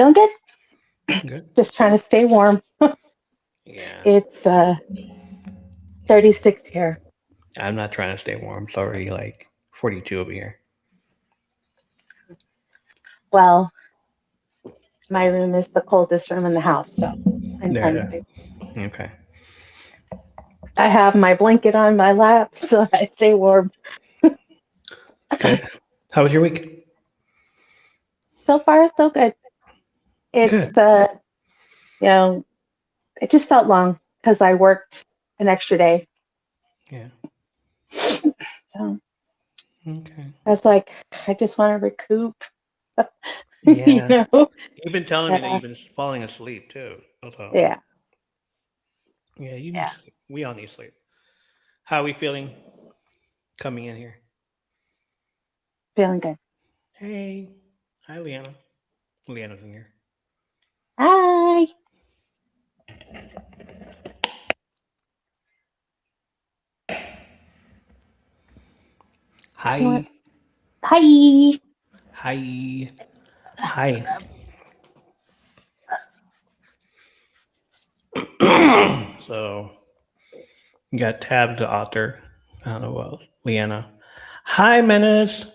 Feeling good? Good. Just trying to stay warm. Yeah. It's 36 here. I'm not trying to stay warm. It's already like 42 over here. Well, my room is the coldest room in the house, so I'm Yeah, trying to yeah. stay. Okay. I have my blanket on my lap, so I stay warm. Good. How was your week? So far, so good. Good. It's you know, it just felt long because I worked an extra day. Yeah. So Okay. I was like, I just want to recoup. you Yeah. know? You've been telling me that Yeah, you've been falling asleep too. So, yeah, yeah, you need yeah. sleep. We all need sleep. How are we feeling coming in here? Feeling good. Hey. Hi, Leanna. Leanna's in here. Hi. You want? Hi. Hi. Hi. Hi. So, you got Tab, the author. I don't know what else. Leanna. Hi, Menace.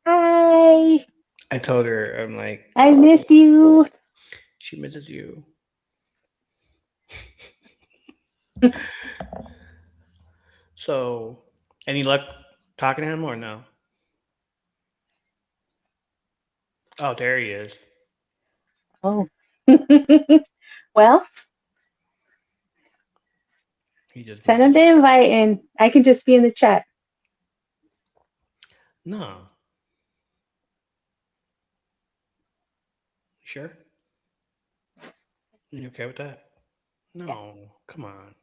Hi. I told her, I'm like, I miss you. she misses you. So, any luck talking to him or no? Oh, there he is. Oh. well, He just send him moved. the invite and I can just be in the chat. No. You sure? You okay with that? Yeah. No. Come on.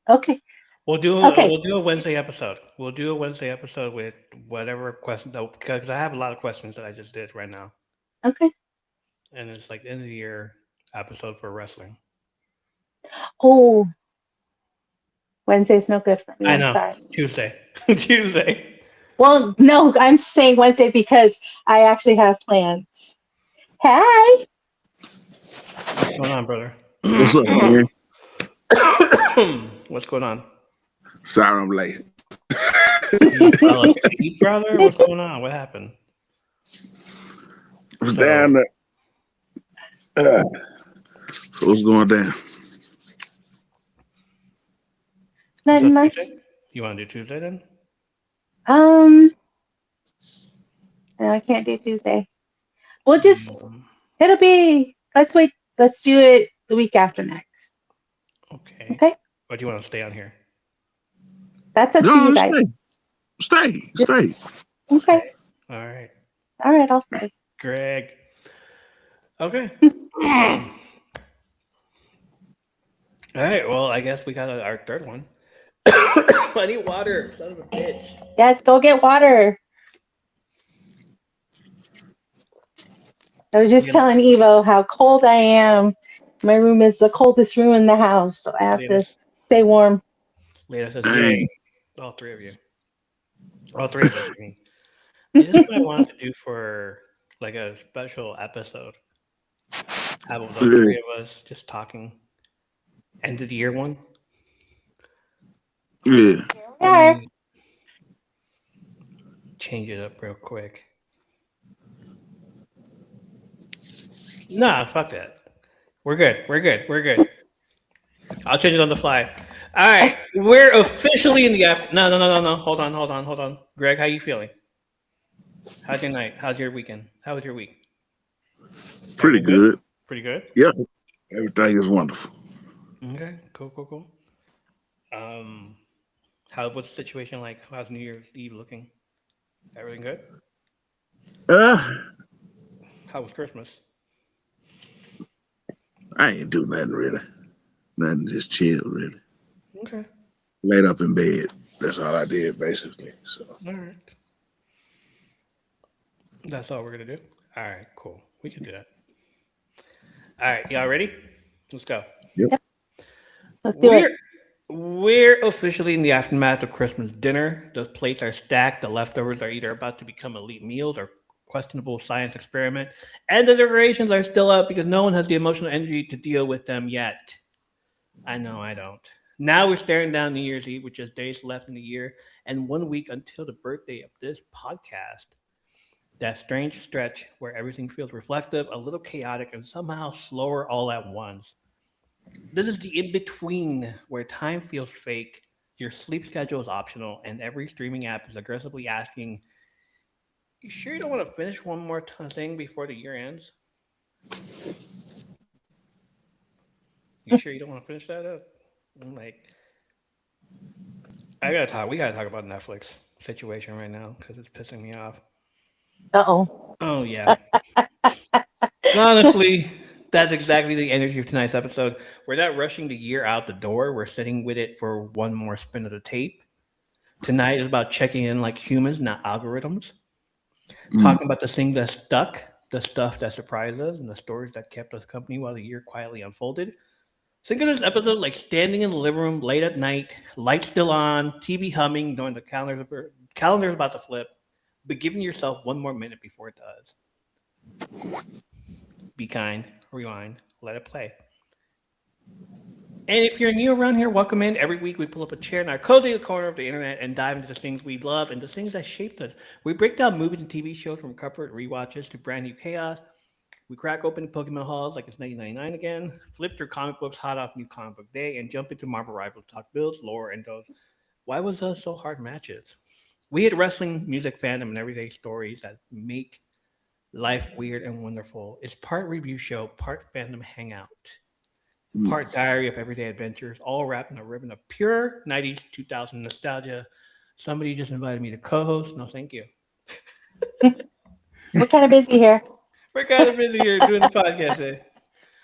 Okay. Okay. We'll do a Wednesday episode. We'll do a Wednesday episode with whatever question because I have a lot of questions that I just did right now, Okay. and it's like the end of the year episode for wrestling. Oh, Wednesday's no good for me. I I'm know. sorry. Tuesday. Tuesday. Well, no, I'm saying Wednesday because I actually have plans. Hi. What's going on, brother? What's up, man? What's going on? Sorry I'm late. You fell asleep, brother? What's going on? What happened? I was So, down there. What's going down? so Nothing Tuesday? much. You want to do Tuesday then? Um, no, I can't do Tuesday. We'll just, Um, it'll be, let's wait. Let's do it the week after next. okay. Okay. Or do you want to stay on here? That's up to No, you guys. stay. Okay. Okay. All right. All right. I'll stay. Greg. Okay. All right. Well, I guess we got our third one. I need water. Son of a bitch. Yes. Go get water. I was just Leanna, telling Evo how cold I am. My room is the coldest room in the house, so I have Leanna, to stay warm. Leanna says, "Yay!" Dang. All three of you. All three of us. I mean, this is what I wanted to do for like a special episode. Have the Yeah, three of us just talking. End of the year one. yeah. Here we Let are. me change it up real quick. Nah, fuck that. We're good. We're good. We're good. I'll change it on the fly. All right, we're officially in the after. No, no, no, no, no. Hold on, hold on, hold on. Greg, how you feeling? How's your night? How's your weekend? How was your week? Pretty Everything good? good. Pretty good. Yeah, everything is wonderful. Okay, cool, cool, cool. Um, what's the situation like? How's New Year's Eve looking? Everything good? Uh, How was Christmas? I ain't do nothing really. Nothing, just chill really. Okay, Laid up in bed. That's all I did basically. So all right. That's all we're gonna do. All right, cool. We can do that. All right, y'all ready? Let's go. yep. Yep. Let's do it. We're we're officially in the aftermath of Christmas dinner. The plates are stacked. The leftovers are either about to become elite meals questionable science experiment, and the decorations are still up because no one has the emotional energy to deal with them yet. I know I don't. Now we're staring down New Year's Eve with just days left in the year and 1 week until the birthday of this podcast. That strange stretch where everything feels reflective, a little chaotic, and somehow slower all at once. This is the in between where time feels fake, your sleep schedule is optional, and every streaming app is aggressively asking, "You sure you don't want to finish one more thing before the year ends? You sure you don't want to finish that up?" I'm like, we gotta talk about Netflix situation right now because it's pissing me off. Uh-oh. Oh yeah. Honestly, that's exactly the energy of tonight's episode. We're not rushing the year out the door. We're sitting with it for one more spin of the tape. Tonight is about checking in like humans, not algorithms. Talking about the things that stuck, the stuff that surprised us, and the stories that kept us company while the year quietly unfolded. Think of this episode like standing in the living room late at night, lights still on, TV humming, knowing the calendar's about to flip, but giving yourself one more minute before it does. Be kind, rewind, let it play. And if you're new around here, welcome in. Every week we pull up a chair in our cozy corner of the internet and dive into the things we love and the things that shaped us. We break down movies and TV shows from comfort rewatches to brand new chaos. We crack open Pokemon halls like it's 1999 again, flip through comic books hot off New Comic Book Day, and jump into Marvel Rivals to talk builds, lore, and those why was us so hard matches. We hit wrestling, music, fandom, and everyday stories that make life weird and wonderful. It's part review show, part fandom hangout, part diary of everyday adventures, all wrapped in a ribbon of pure 90s 2000 nostalgia. Somebody just invited me to co-host. No, thank you. We're kind of busy here. We're kind of busy here doing the podcast.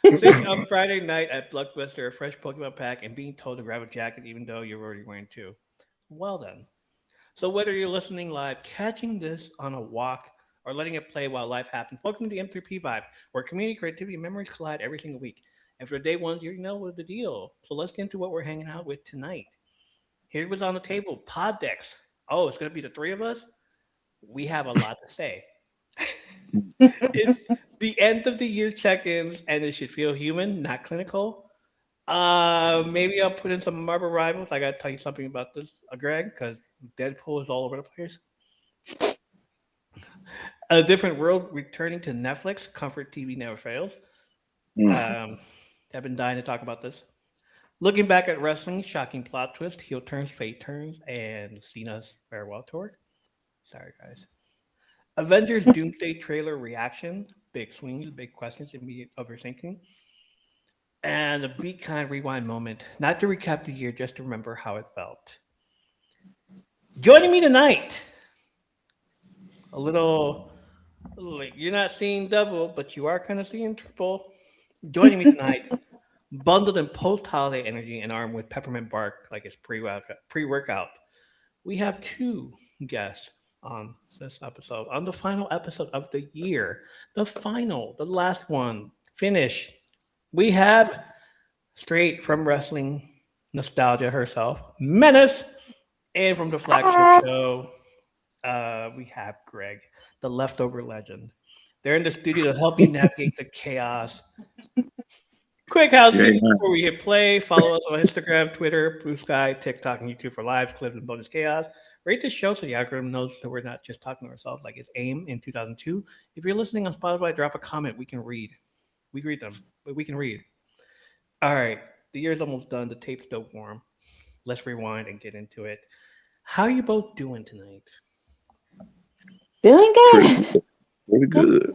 Sitting on Friday night at Blockbuster, a fresh Pokemon pack, and being told to grab a jacket even though you're already wearing two. Well then. So whether you're listening live, catching this on a walk, or letting it play while life happens, welcome to the M3P Vibe, where community, creativity, and memories collide every single week. And for day one, you know what the deal. So let's get into what we're hanging out with tonight. Here's what's on the table. Pod decks. Oh, it's going to be the three of us? We have a lot to say. It's the end of the year check-ins, and it should feel human, not clinical. Maybe I'll put in some Marvel Rivals. I gotta tell you something about this, Greg, because Deadpool is all over the place. A Different World returning to Netflix. Comfort TV never fails. I've been dying to talk about this. Looking back at wrestling, shocking plot twist, heel turns, fate turns, and Cena's farewell tour. Sorry, guys. Avengers Doomsday trailer reaction, big swings, big questions, immediate overthinking, and a Be Kind rewind moment, not to recap the year, just to remember how it felt. Joining me tonight, a little, like you're not seeing double, but you are kind of seeing triple. Joining me tonight, bundled in post-holiday energy and armed with peppermint bark like it's pre-workout, we have two guests on this episode, on the final episode of the year, the last one, finish. We have straight from wrestling nostalgia herself, Menace, and from the flagship show, we have Greg, the leftover legend. They're in the studio to help you navigate the chaos. Quick housekeeping before we hit play. Follow us on Instagram, Twitter, Blue Sky, TikTok, and YouTube for lives, clips, and bonus chaos. Rate the show so the algorithm knows that we're not just talking to ourselves like it's AIM in 2002. If you're listening on Spotify, drop a comment. We can read. We read them, but we can read. All right. The year's almost done. The tape's still warm. Let's rewind and get into it. How are you both doing tonight? Doing good. Pretty good.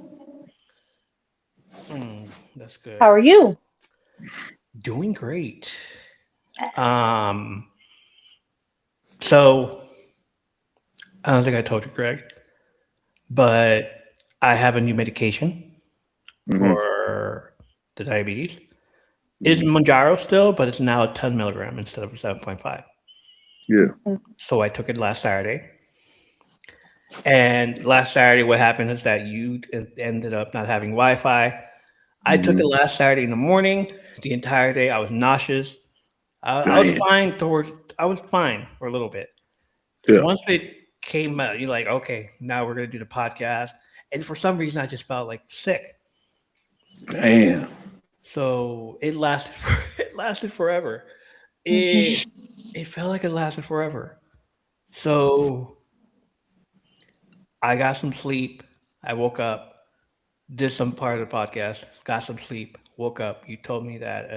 That's good. How are you? Doing great. So I don't think I told you, Greg, but I have a new medication for the diabetes. It's Mounjaro still, but it's now a 10 milligram instead of a 7.5. Yeah. So I took it last Saturday. And last Saturday, what happened is that you ended up not having Wi-Fi. I took it last Saturday in the morning. The entire day, I was nauseous. I was fine I was fine for a little bit. Yeah. Once it came out, you're like, okay, now we're going to do the podcast. and for some reason I just felt like sick. Damn. So it lasted. It lasted forever. It it felt like it lasted forever. So I got some sleep. I woke up, did some part of the podcast, got some sleep, woke up. You told me that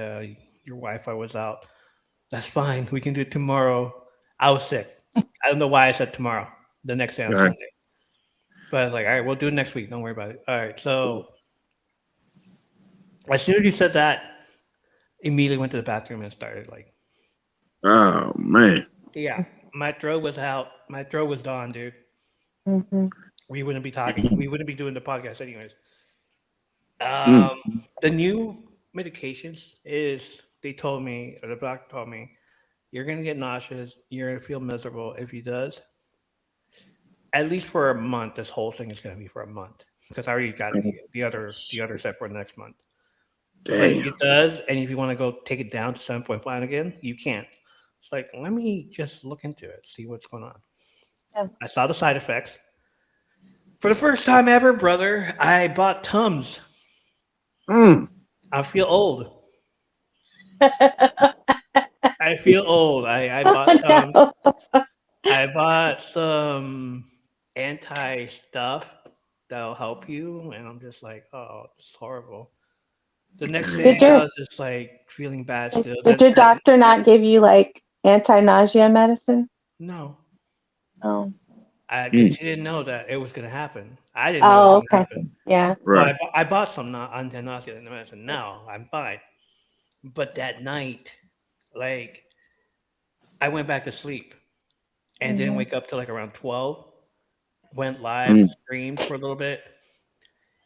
your Wi-Fi was out. That's fine. We can do it tomorrow. I was sick. I don't know why I said tomorrow. The next day on Right. Sunday. But I was like, all right, we'll do it next week. Don't worry about it. All right. So as soon as you said that, immediately went to the bathroom and started like, Oh man. yeah, my throat was out. My throat was gone, dude. Mhm. We wouldn't be talking. We wouldn't be doing the podcast anyways. Mm. Um, the new medications is they told me, or the doctor told me, you're gonna get nauseous. You're gonna feel miserable. If he does, at least for a month, this whole thing is gonna be for a month because I already got the other set for next month. But if Damn. it does, and if you want to go take it down to 7.5 again, you can't. It's like let me just look into it, see what's going on. Yeah. I saw the side effects. For the first time ever, brother, I bought Tums. Mm. I feel old. I feel old. I bought some. No. I bought some anti stuff that'll help you, and I'm just like, oh, it's horrible. The next Damn. Did day, I your was just like feeling bad still. did your doctor not give you like anti-nausea medicine? No, Oh. because Mm. she didn't know that it was going to happen. I didn't know it was Oh, going to okay. happen. Yeah. So Right. I bought some anti-nausea medicine. Now I'm fine. But that night, like, I went back to sleep and didn't Mhm. wake up till like around 12. Went live Mm. and streamed for a little bit,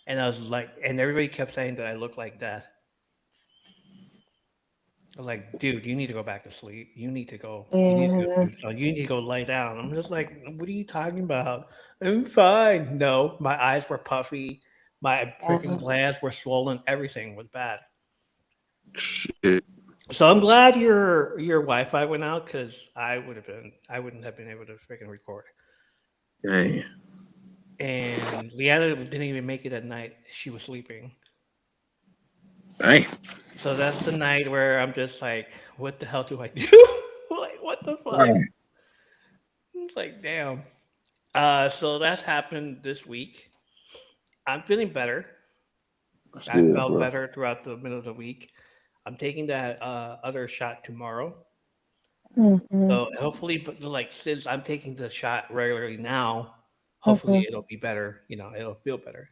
and I was like, and everybody kept saying that I look like death. I was like, dude, you need to go back to sleep. You need to go. You need to go Yeah. do something. You need to go lie down. I'm just like, what are you talking about? I'm fine. No, my eyes were puffy. My freaking Yeah. glands were swollen. Everything was bad. Shit. So I'm glad your Wi-Fi went out because I wouldn't have been able to freaking record. Damn. And Leanna didn't even make it at night. She was sleeping. Damn. So that's the night where I'm just like, what the hell do I do? Like, what the fuck? Right. It's like, damn. So that's happened this week. I'm feeling better. That's I good, felt bro. better throughout the middle of the week. I'm taking that other shot tomorrow. Mhm. So hopefully, but like since I'm taking the shot regularly now, hopefully Mhm. it'll be better. It'll feel better.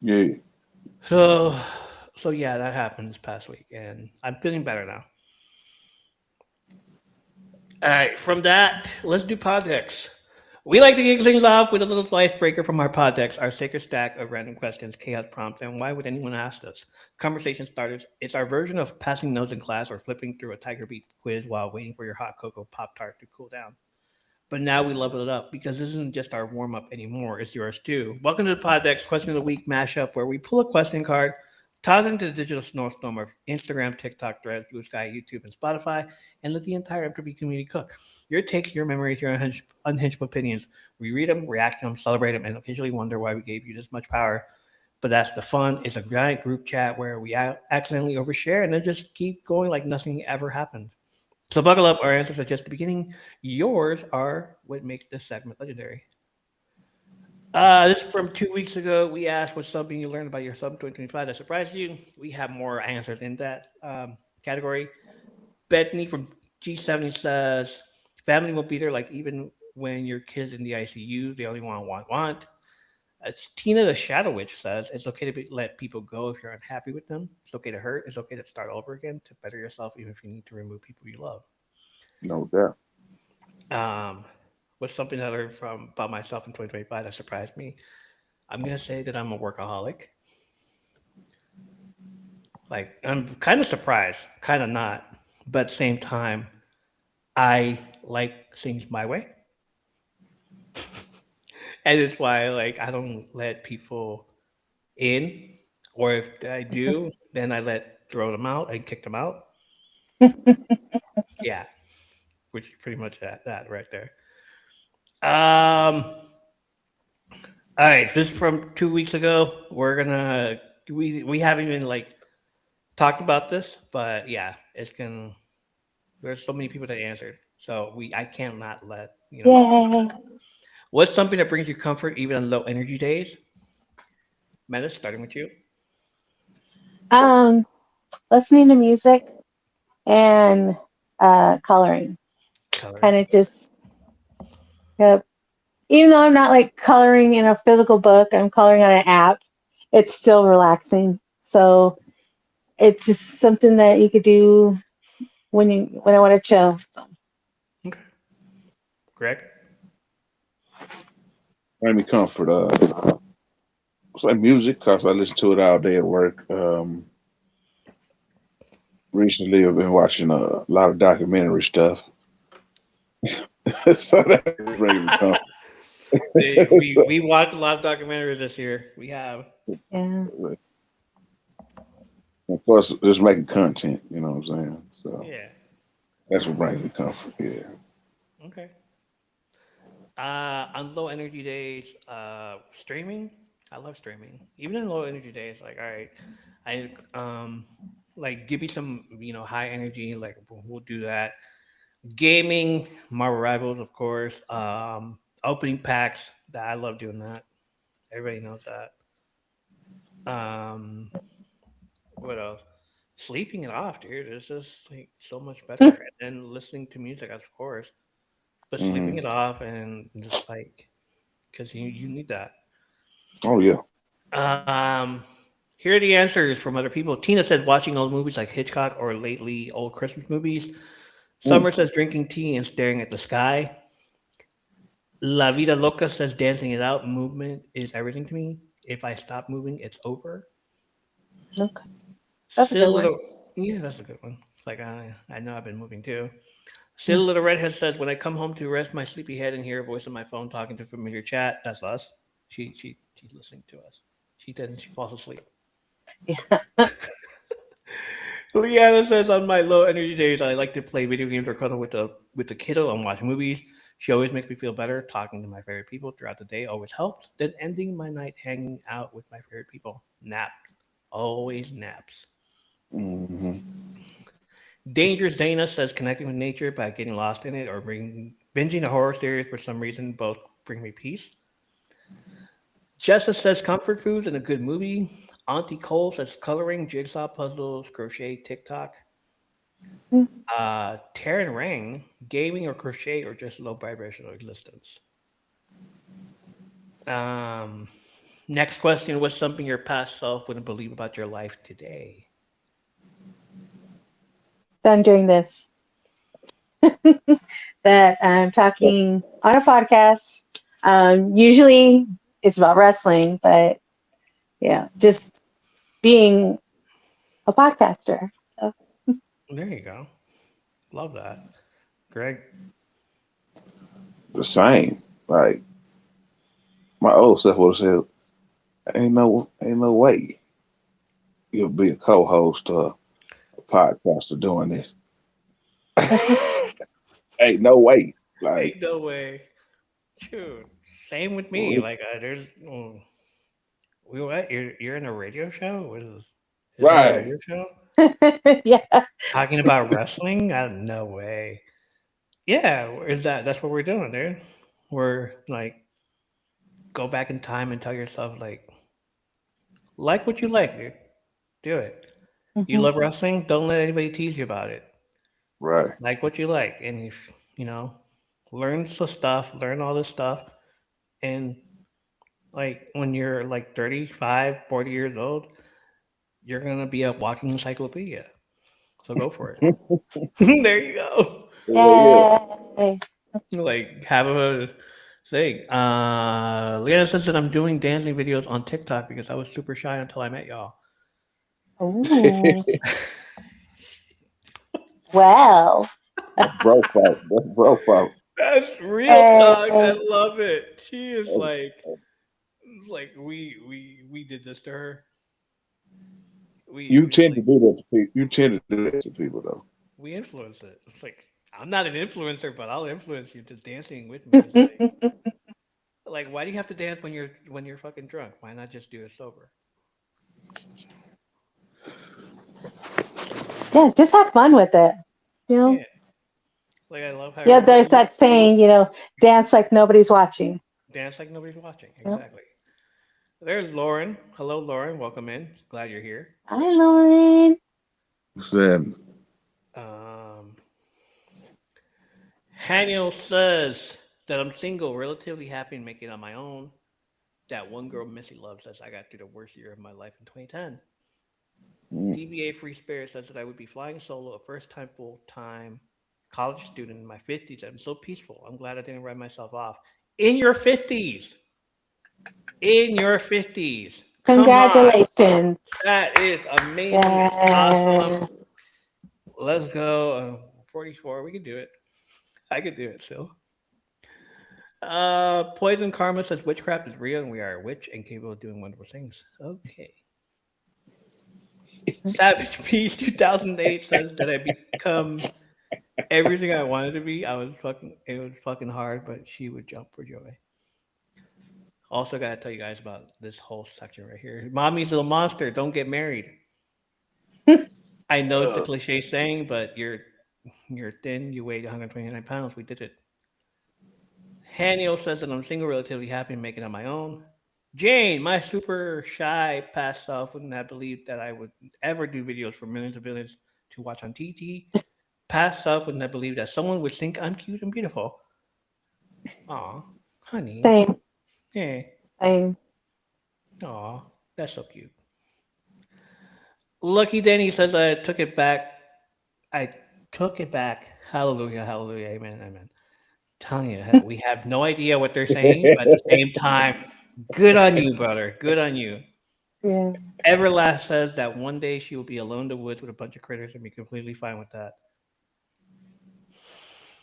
Yeah. So, so yeah, that happened this past week, and I'm feeling better now. All right, from that, let's do pod decks. We like to kick things off with a little icebreaker from our pod decks, our sacred stack of random questions, chaos prompts, and why would anyone ask us? Conversation starters. It's our version of passing notes in class or flipping through a Tiger Beat quiz while waiting for your hot cocoa Pop Tart to cool down. But now we level it up because this isn't just our warm up anymore, it's yours too. Welcome to the Pod Decks Question of the Week mashup, where we pull a question card, toss it into the digital snowstorm of Instagram, TikTok, Threads, Blue Sky, YouTube, and Spotify, and let the entire MTV community cook. Your takes, your memories, your unhinged opinions. We read them, react to them, celebrate them, and occasionally wonder why we gave you this much power. But that's the fun. It's a giant group chat where we accidentally overshare and then just keep going like nothing ever happened. So buckle up. Our answers are just the beginning. Yours are what makes this segment legendary. This is from 2 weeks ago. We asked what's something you learned about yourself in 2025 that surprised you. We have more answers in that category. Bethany from G70 says, family will be there like even when your kid's in the ICU, they only want. Tina the Shadow Witch says, it's okay to let people go if you're unhappy with them. It's okay to hurt. It's okay to start over again, to better yourself, even if you need to remove people you love. No doubt. Um, what's something that I learned from about myself in 2025 that surprised me? I'm gonna say that I'm a workaholic. Like I'm kind of surprised, kind of not, but at the same time, I like things my way, and it's why like I don't let people in, or if I do, then I let throw them out and kick them out. Yeah, which is pretty much that right there. Um, All right, this is from 2 weeks ago. We haven't even like talked about this, but yeah, it's gonna. There's so many people that answered, so I can't not let go. Yay. What's something that brings you comfort even on low energy days? Menace, starting with you. Um, listening to music and coloring. Coloring. Kind of just, uh, even though I'm not like coloring in a physical book, I'm coloring on an app. It's still relaxing. So it's just something that you could do when I want to chill. So, Okay. Greg. Bring me comfort. It's like music because I listen to it all day at work. Recently, I've been watching a lot of documentary stuff, so that brings me comfort. We watched a lot of documentaries this year. We have. yeah. Of course, just making content. You know what I'm saying? So Yeah. that's what brings me comfort. Yeah. Okay. On low energy days, streaming. I love streaming. Even in low energy days, like all right, I like give me some high energy. Like we'll do that. Gaming, Marvel Rivals, of course. Opening packs. That I love doing that. Everybody knows that. Um, what else? Sleeping it off, dude. It's just like so much better. And then listening to music, of course, but sleeping Hmm. it off and just like because you need that. Oh yeah. Um, here are the answers from other people. Tina says watching old movies like Hitchcock or lately old Christmas movies. Mm. Summer says drinking tea and staring at the sky. La Vida Loca says dancing it out. Movement is everything to me. If I stop moving, it's over. Okay. That's a Still good a one. little, yeah, that's a good one. Like I know I've been moving too. Still a little redhead says when I come home to rest my sleepy head and hear a voice on my phone talking to familiar chat. That's us. She's listening to us. She falls asleep. Yeah. Leanna says on my low energy days I like to play video games or cuddle with the kiddo and watch movies. She always makes me feel better. Talking to my favorite people throughout the day always helps. Then ending my night hanging out with my favorite people. Nap. Always naps. Hmm. Dangerous Dana says connecting with nature by getting lost in it or binging a horror series for some reason both bring me peace. Jessa says comfort foods and a good movie. Auntie Cole says coloring, jigsaw puzzles, crochet, TikTok. Taryn Ring, gaming or crochet or just low vibrational existence. Um, Next question: what's something your past self wouldn't believe about your life today? So I'm doing this. That I'm talking on a podcast. Usually it's about wrestling, but yeah, just being a podcaster. So There you go. Love that, Greg. The same. Like my old self would have said, ain't no way you'll be a co-host or a podcaster doing this. Ain't no way. Like Ain't no way. Shoot. Same with me. Like there's we what? You're in a radio show? What is this a right. radio show? yeah. Talking about wrestling? No way. Yeah, is that's what we're doing, dude. We're like go back in time and tell yourself like what you like, dude. Do it. You Mhm. love wrestling? Don't let anybody tease you about it. Right. Like what you like, and if learn some stuff, learn all this stuff, and like when you're like 35, 40 years old, you're gonna be a walking encyclopedia. So go for it. There you go. Yeah. Yay. Like have a thing. Leanna says that I'm doing dancing videos on TikTok because I was super shy until I met y'all. Ooh. Well. Bro fault. That's bro fault. That's real talk. I Hey. love it. She is like, it's like we did this to her. You We tend to like do that to people. You tend to do that to people though. we influence it. It's like I'm not an influencer, but I'll influence you. Just dancing with me is Like, why do you have to dance when you're fucking drunk? Why not just do it sober? Yeah, just have fun with it. You know? Yeah. Like, I love how Yeah, there's that saying, dance like nobody's watching. dance like nobody's watching. Yep. Exactly. There's Lauren. Hello, Lauren. Welcome in. Glad you're here. Hi, Lauren. Then Um, Haniel says that I'm single, relatively happy and making it on my own. That one girl Missy loves says I got through the worst year of my life in 2010. mm, DBA Free Spirit says that I would be flying solo, a first time full time college student in my 50s. I'm so peaceful. I'm glad I didn't write myself off. In your 50s. In your 50s. Come on. Congratulations. That is amazing and awesome. Yes. Let's go. 44. We can do it. I could do it still. Poison Karma says witchcraft is real and we are a witch and capable of doing wonderful things. Okay. Savage Peace 2008 says that I become everything I wanted to be. It was fucking hard, but she would jump for joy. Also, gotta tell you guys about this whole section right here. Mommy's little monster, don't get married. I know it's the uh, cliche saying, but you're thin, you weigh 129 pounds. We did it. Haniel says that I'm single, relatively happy, and making it on my own. Jane, my super shy past self wouldn't have believed that I would ever do videos for millions of villains to watch on TT. Past self wouldn't have believed that someone would think I'm cute and beautiful. Aw, honey. Same. Yeah. Same. Aw, that's so cute. Lucky Danny says I took it back. I took it back. Hallelujah, hallelujah, amen, amen. Telling you, we have no idea what they're saying, but at the same time, good on you, brother. Good on you. Yeah. Everlast says that one day she will be alone in the woods with a bunch of critters and be completely fine with that.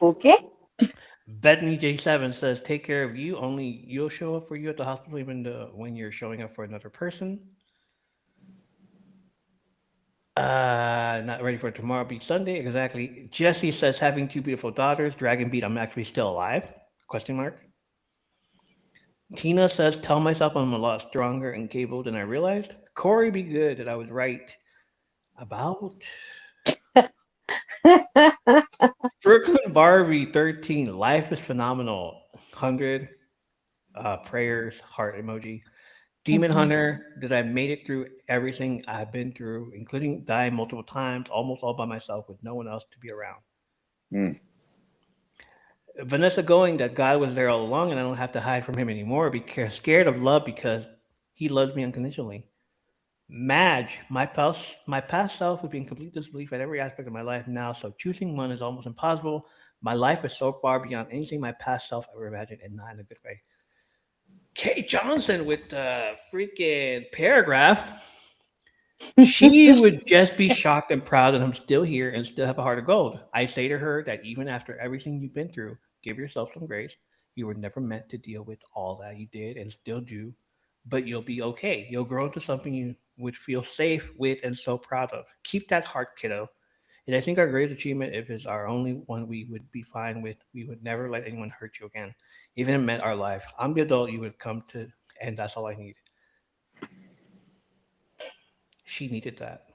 Okay. Bethany J7 says, "Take care of you. Only you'll show up for you at the hospital, even when you're showing up for another person." Not ready for tomorrow. Beat Sunday. Exactly. Jesse says, "Having two beautiful daughters. Dragon Beat. I'm actually still alive?" Question mark. Tina says, "Tell myself I'm a lot stronger and capable than I realized." Corey, be good that I was right about. Brooklyn Barbie 13. Life is phenomenal. 100 prayers, heart emoji. Demon Mhm. Hunter, that I made it through everything I've been through, including dying multiple times, almost all by myself with no one else to be around. mm, Vanessa Going, that God was there all along and I don't have to hide from him anymore because scared of love because he loves me unconditionally. Madge, my past self would be in complete disbelief at every aspect of my life now, so choosing one is almost impossible. My life is so far beyond anything my past self ever imagined, and not in a good way. Kate Johnson with the freaking paragraph. She would just be shocked and proud that I'm still here and still have a heart of gold. I say to her that even after everything you've been through, give yourself some grace. You were never meant to deal with all that you did and still do, but you'll be okay. You'll grow into something you would feel safe with and so proud of. Keep that heart, kiddo. And I think our greatest achievement, if it's our only one we would be fine with, we would never let anyone hurt you again, even if it meant our life. I'm the adult you would come to, and that's all I need. She needed that.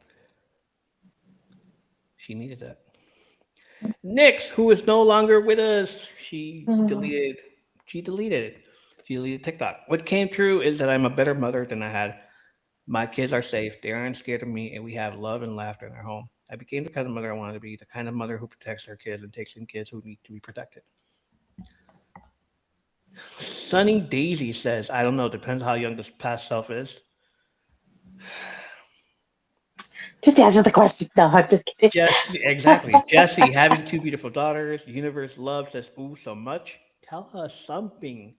She needed that. Nyx, who is no longer with us, Mhm. She deleted it. She deleted TikTok. What came true is that I'm a better mother than I had. My kids are safe. They aren't scared of me, and we have love and laughter in our home. I became the kind of mother I wanted to be, the kind of mother who protects her kids and takes in kids who need to be protected. Sunny Daisy says, I don't know, depends how young this past self is. Just answer the question. No, I'm just kidding. Jesse, exactly. Jesse, having two beautiful daughters, the universe loves us ooh so much. Tell us something.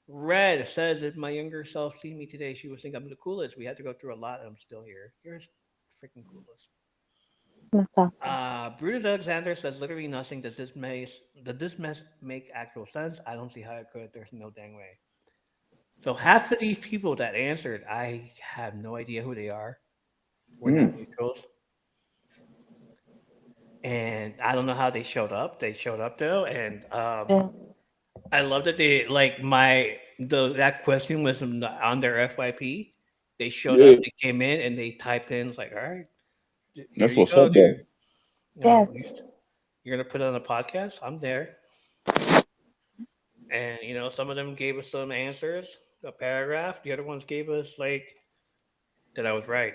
Red says, if my younger self seen me today, she would think I'm the coolest. We had to go through a lot, and I'm still here. You're freaking coolest. That's awesome. Brutus Alexander says literally nothing. Does this mess make actual sense? I don't see how it could. There's no dang way. So half of these people that answered, I have no idea who they are. We're not mm. neutrals. And I don't know how they showed up. They showed up though, and Yeah. I love that they like my that question was on their FYP. They showed Yeah, up, they came in, and they typed in, it's like, all right, here that's you what's up, go, though. dude. You Yeah. know, you're gonna put it on a podcast. I'm there, and some of them gave us some answers, a paragraph. The other ones gave us like that I was right.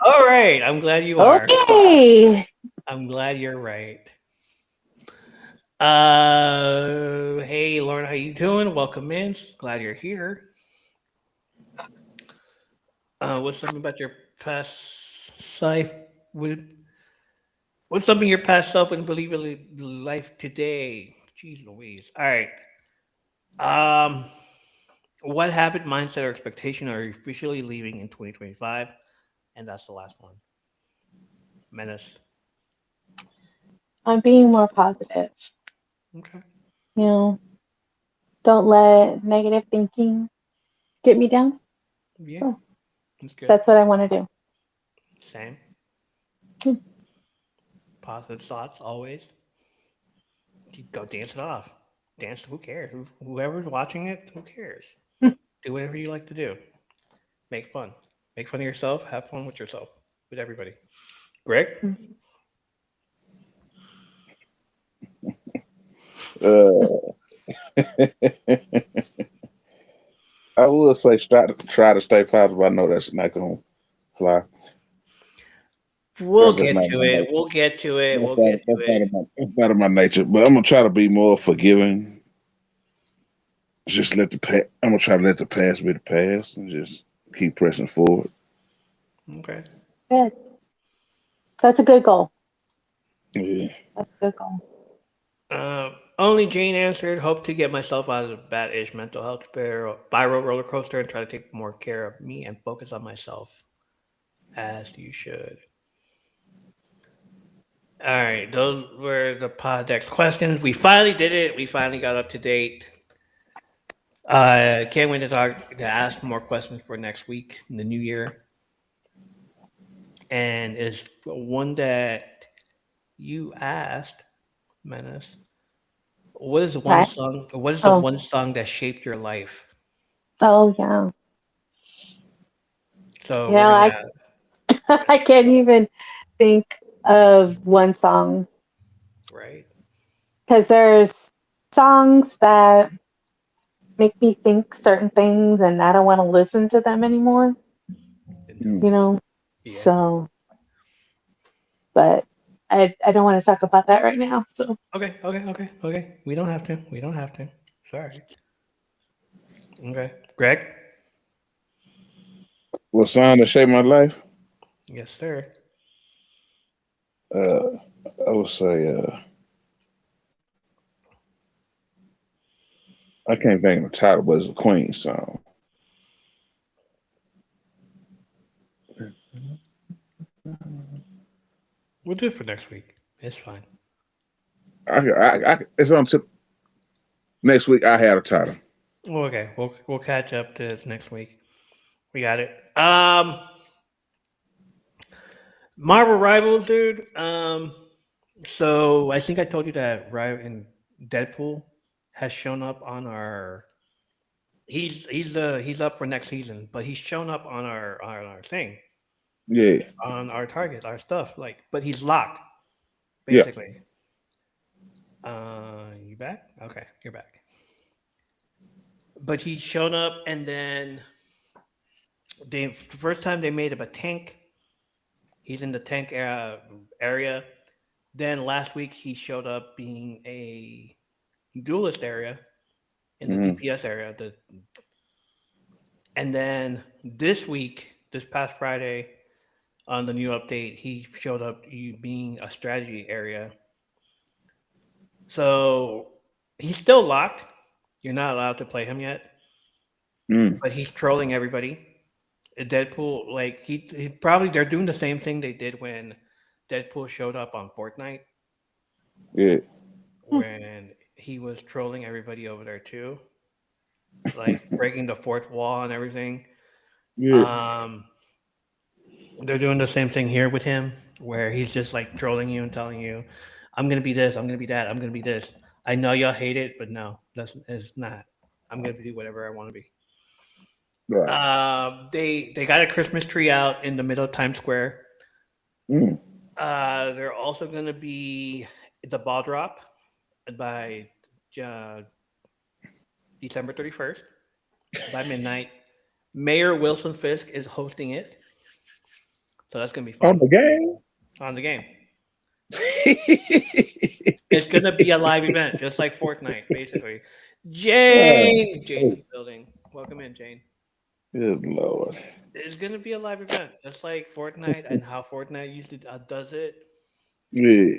All right, I'm glad you are. Okay. I'm glad you're right. Hey, Lauren, how you doing? Welcome in. Glad you're here. What's something about your past life? Would What's something your past self wouldn't believe in life today? Jeez Louise. All right. Um, what habit, mindset, or expectation are you officially leaving in 2025? And that's the last one. Menace. I'm being more positive. Okay. You know, don't let negative thinking get me down. Yeah, So that's good. that's what I want to do. Same. Hmm. Positive thoughts always. You go dance it off. Dance. Who cares? Whoever's watching it, who cares? Do whatever you like to do. Make fun. Make fun of yourself. Have fun with yourself. With everybody. Greg. Uh, I will say try to stay positive. I know that's not gonna fly We'll because that's get not to my it. nature. We'll get to it. We'll get to it. That's not in my nature. But I'm gonna try to be more forgiving. Just let the past. I'm gonna try to let the past be the past and just keep pressing forward. Okay. Good. That's a good goal. Yeah. That's a good goal. Only Jane answered. Hope to get myself out of the bad-ish mental health spiral roller coaster and try to take more care of me and focus on myself, as you should. All right, those were the Podex questions. We finally did it. We finally got up to date. Can't wait to ask more questions for next week in the new year. And is one that you asked, Menace. What is one Okay. song? What is the Oh, one song that shaped your life? oh yeah. So You we're know, I gonna I can't even think of one song right. because there's songs that make me think certain things, and I don't want to listen to them anymore. Mm. You know, Yeah. so but I don't want to talk about that right now. So Okay. Okay. Okay. Okay. We don't have to. We don't have to. Sorry. Okay. Greg. What song that shaped my life? Yes, sir. Uh, I would say I can't think of the title, but it's a Queen song. We'll do it for next week. It's fine. It's on tip. Next week I had a title. Well, okay. We'll catch up to next week. We got it. Marvel Rivals, dude. So I think I told you that in Deadpool has shown up on our. He's up for next season, but he's shown up on our thing, Yeah, on our target, our stuff. Like, but he's locked yeah. basically. You back? Okay, you're back. But he showed up, and then the first time they made him a tank. He's in the tank area. Then last week he showed up being a duelist area in the Mm-hmm. DPS area. And then this week, this past Friday, on the new update, he showed up being a strategy area. So he's still locked. You're not allowed to play him yet, Mm. but he's trolling everybody. Deadpool, like he probably they're doing the same thing they did when Deadpool showed up on Fortnite, Yeah. when he was trolling everybody over there too, like breaking the fourth wall and everything. Yeah. Um, they're doing the same thing here with him, where he's just like trolling you and telling you, "I'm gonna be this, I'm gonna be that, I'm gonna be this." I know y'all hate it, but no, it's not. I'm gonna do whatever I want to be. Right. They got a Christmas tree out in the middle of Times Square. Mm. They're also gonna be the ball drop by uh, December 31st by midnight. Mayor Wilson Fisk is hosting it, so that's gonna be On fun the game. on the game. It's gonna be a live event, just like Fortnite, basically. Jane is building. Welcome in, Jane. Good Lord. It's gonna be a live event, just like Fortnite and how Fortnite usually does it. Yeah.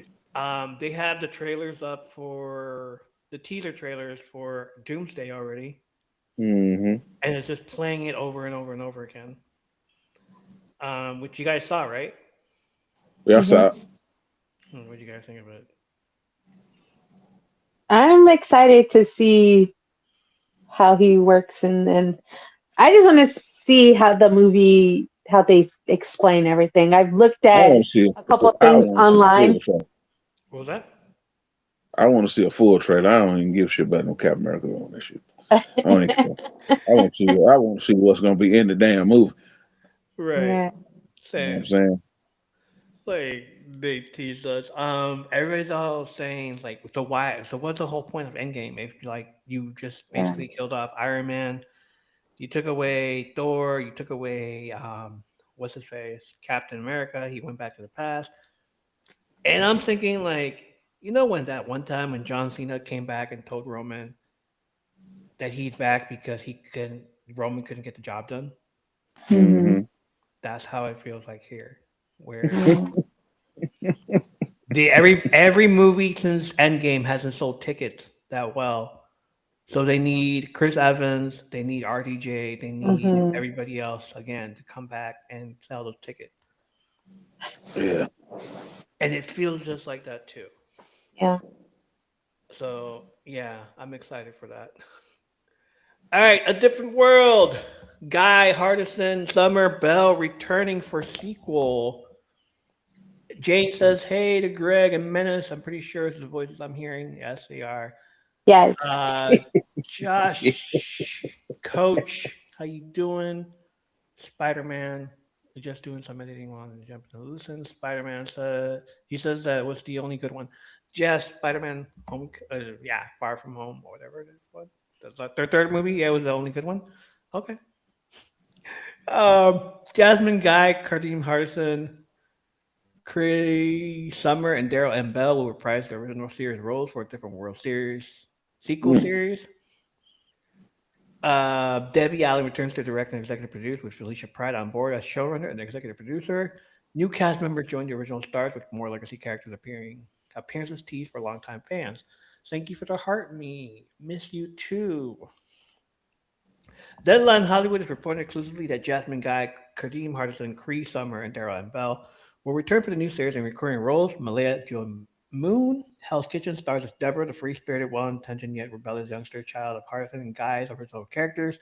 They have the trailers up for the teaser trailers for Doomsday already, Mm-hmm. and it's just playing it over and over and over again. Which you guys saw, right? Yeah, I Hmm. saw it. What do you guys think of it? I'm excited to see how he works, and I just want to see how the movie, how they explain everything. I've looked I at want to see. a couple of I things want to see a full online. trailer. What was that? I want to see a full trailer. I don't even give a shit about no Captain America on this shit. I don't even care. I want to see. I want to see what's gonna be in the damn movie. Right. Yeah. You know what I'm Same. saying? Like they teased us. Everybody's all saying like, so why? So what's the whole point of Endgame if like you just Yeah. basically killed off Iron Man, you took away Thor, you took away what's his face, Captain America. He went back to the past, and I'm thinking like, when that one time when John Cena came back and told Roman that he's back because Roman couldn't get the job done. Hmm. Mm-hmm. That's how it feels like here, where Yeah. the every movie since Endgame hasn't sold tickets that well. So they need Chris Evans, they need RDJ, they need Hmm. everybody else again to come back and sell those tickets. Yeah. And it feels just like that too. Yeah. So yeah, I'm excited for that. All right, A Different World. Guy Hardison, Summer Bell returning for sequel. Jane says hey to Greg and Menace. I'm pretty sure it's the voices I'm hearing. Yes, they are. Yes. Uh, Josh, Coach, how you doing? Spider Man, just doing some editing on Jumping to Listen. Spider Man said he says that was the only good one. Yes, Spider Man Home, yeah, Far From Home or whatever it is. What? That's like their third movie. Yeah, it was the only good one. Okay. Jasmine Guy, Kareem Hardison, Cree Summer, and Daryl M. Bell will reprise their original series roles for a different World Series sequel Mm. series. Debbie Allen returns to direct and executive produce with Felicia Pratt on board as showrunner and executive producer. New cast members join the original stars with more legacy characters appearing. Appearances teased for longtime fans. Thank you for the heart me. Miss you too. Deadline Hollywood is reporting exclusively that Jasmine Guy, Kadeem Hardison, Cree Summer, and Daryl M. Bell will return for the new series in recurring roles. Malaya Jo Moon, Hell's Kitchen, stars as Deborah, the free-spirited, well-intentioned yet rebellious youngster child of Hardison and Guy's original characters.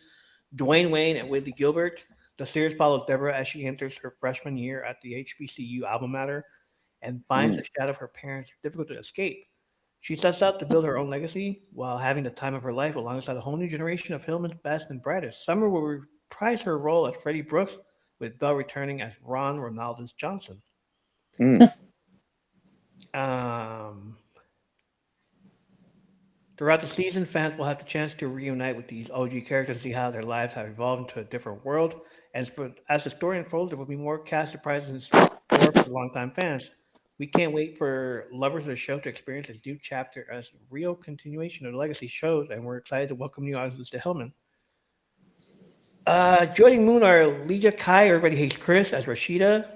Dwayne Wayne and Whitley Gilbert. The series follows Deborah as she enters her freshman year at the HBCU alma mater and finds Mm. the shadow of her parents difficult to escape. She sets out to build her own legacy while having the time of her life alongside a whole new generation of Hillman's best and brightest. Summer will reprise her role as Freddie Brooks, with Bell returning as Ron Ronaldus Johnson. Mm. Um, Throughout the season, fans will have the chance to reunite with these OG characters and see how their lives have evolved into a different world. As the story unfolds, there will be more cast surprises in store for longtime fans. We can't wait for lovers of the show to experience this new chapter as a real continuation of the legacy shows, and we're excited to welcome new audiences to Hillman. Joining Moon are Leja Kai, everybody hates Chris, as Rashida,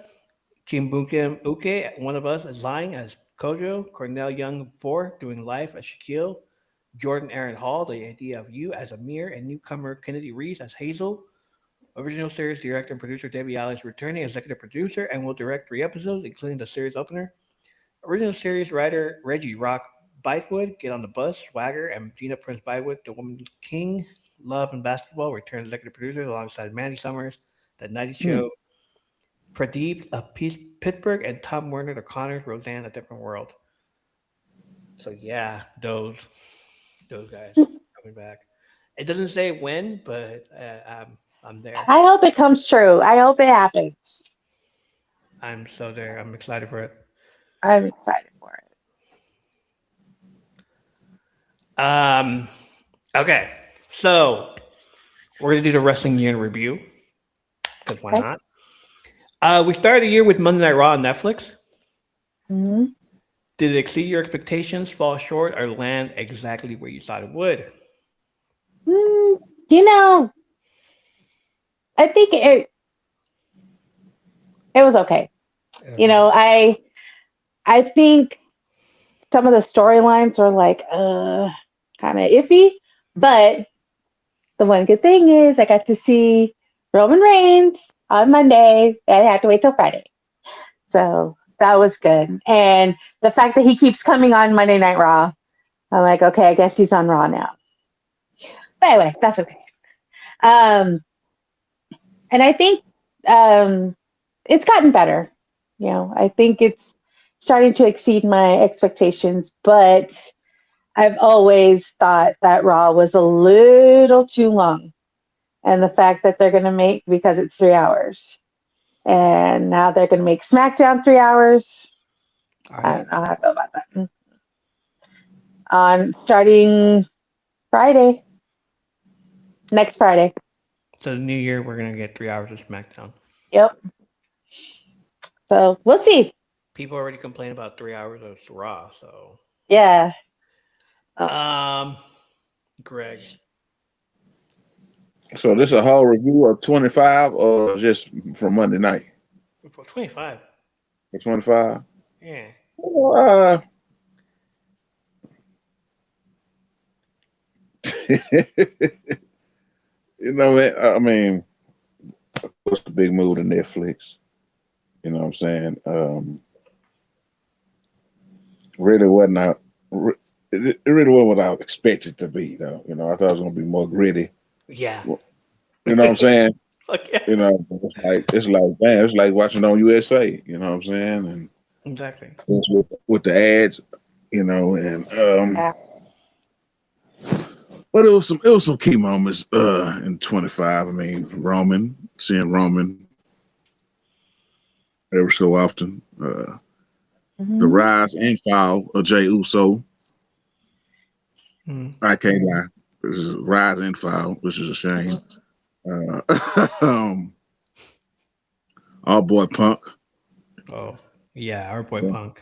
Chimbukem Uke, one of us, as Lying as Kojo, Cornell Young 4, doing life as Shaquille, Jordan Aaron Hall, The Idea of You as Amir, and newcomer Kennedy Reese as Hazel. Original series director and producer Debbie Allen is returning as executive producer and will direct 3 episodes, including the series opener. Original series writer Reggie Rock Bytewood, Get on the Bus, Swagger, and Gina Prince Bytewood, The Woman King, Love and Basketball, returns executive producers alongside Mandy Summers, The 90s Mm. Show, Pradeep of Pittsburgh, and Tom Werner, The Connors, Roseanne, A Different World. So yeah, those guys coming back. It doesn't say when, but I'm there. I hope it comes true. I hope it happens. I'm so there. I'm excited for it. I'm excited for it. Um, okay, so we're gonna do the wrestling year in review because why Okay. not? We started the year with Monday Night Raw on Netflix. Mhm. Did it exceed your expectations, fall short, or land exactly where you thought it would? Mm, you know, I think it was okay. You Okay. know, I think some of the storylines are like kind of iffy, but the one good thing is I got to see Roman Reigns on Monday. I had to wait till Friday. So that was good. And the fact that he keeps coming on Monday Night Raw, I'm like, okay, I guess he's on Raw now. But anyway, that's okay. Um, and I think um, it's gotten better. You know, I think it's starting to exceed my expectations, but I've always thought that Raw was a little too long. And the fact that they're going to make, because it's 3 hours, and now they're going to make SmackDown 3 hours. Are I they? don't know how I feel about that. On starting Friday, next Friday. So the new year, we're gonna get 3 hours of SmackDown. Yep. So we'll see. People already complain about 3 hours of Raw. So, Yeah. Oh. um, Greg, So this a whole review of 25 or just from Monday night? for 25. For 25? Yeah. Uh, man, I mean, what's the big move to Netflix? You know what I'm saying? Really wasn't it really wasn't what I expected to be though. You know, I thought it was gonna be more gritty. Yeah. You know what I'm saying? Okay. You know, it's like man, it's like watching on USA. You know what I'm saying? And Exactly. it's with the ads, you know, and Yeah. but it was some key moments in 25. I mean, seeing Roman every so often, the Hmm. rise and fall of Jay Uso. Mm. I can't lie, this is rise and fall, which is a shame. Um, our boy Punk, Oh, yeah. Our boy yeah, Punk.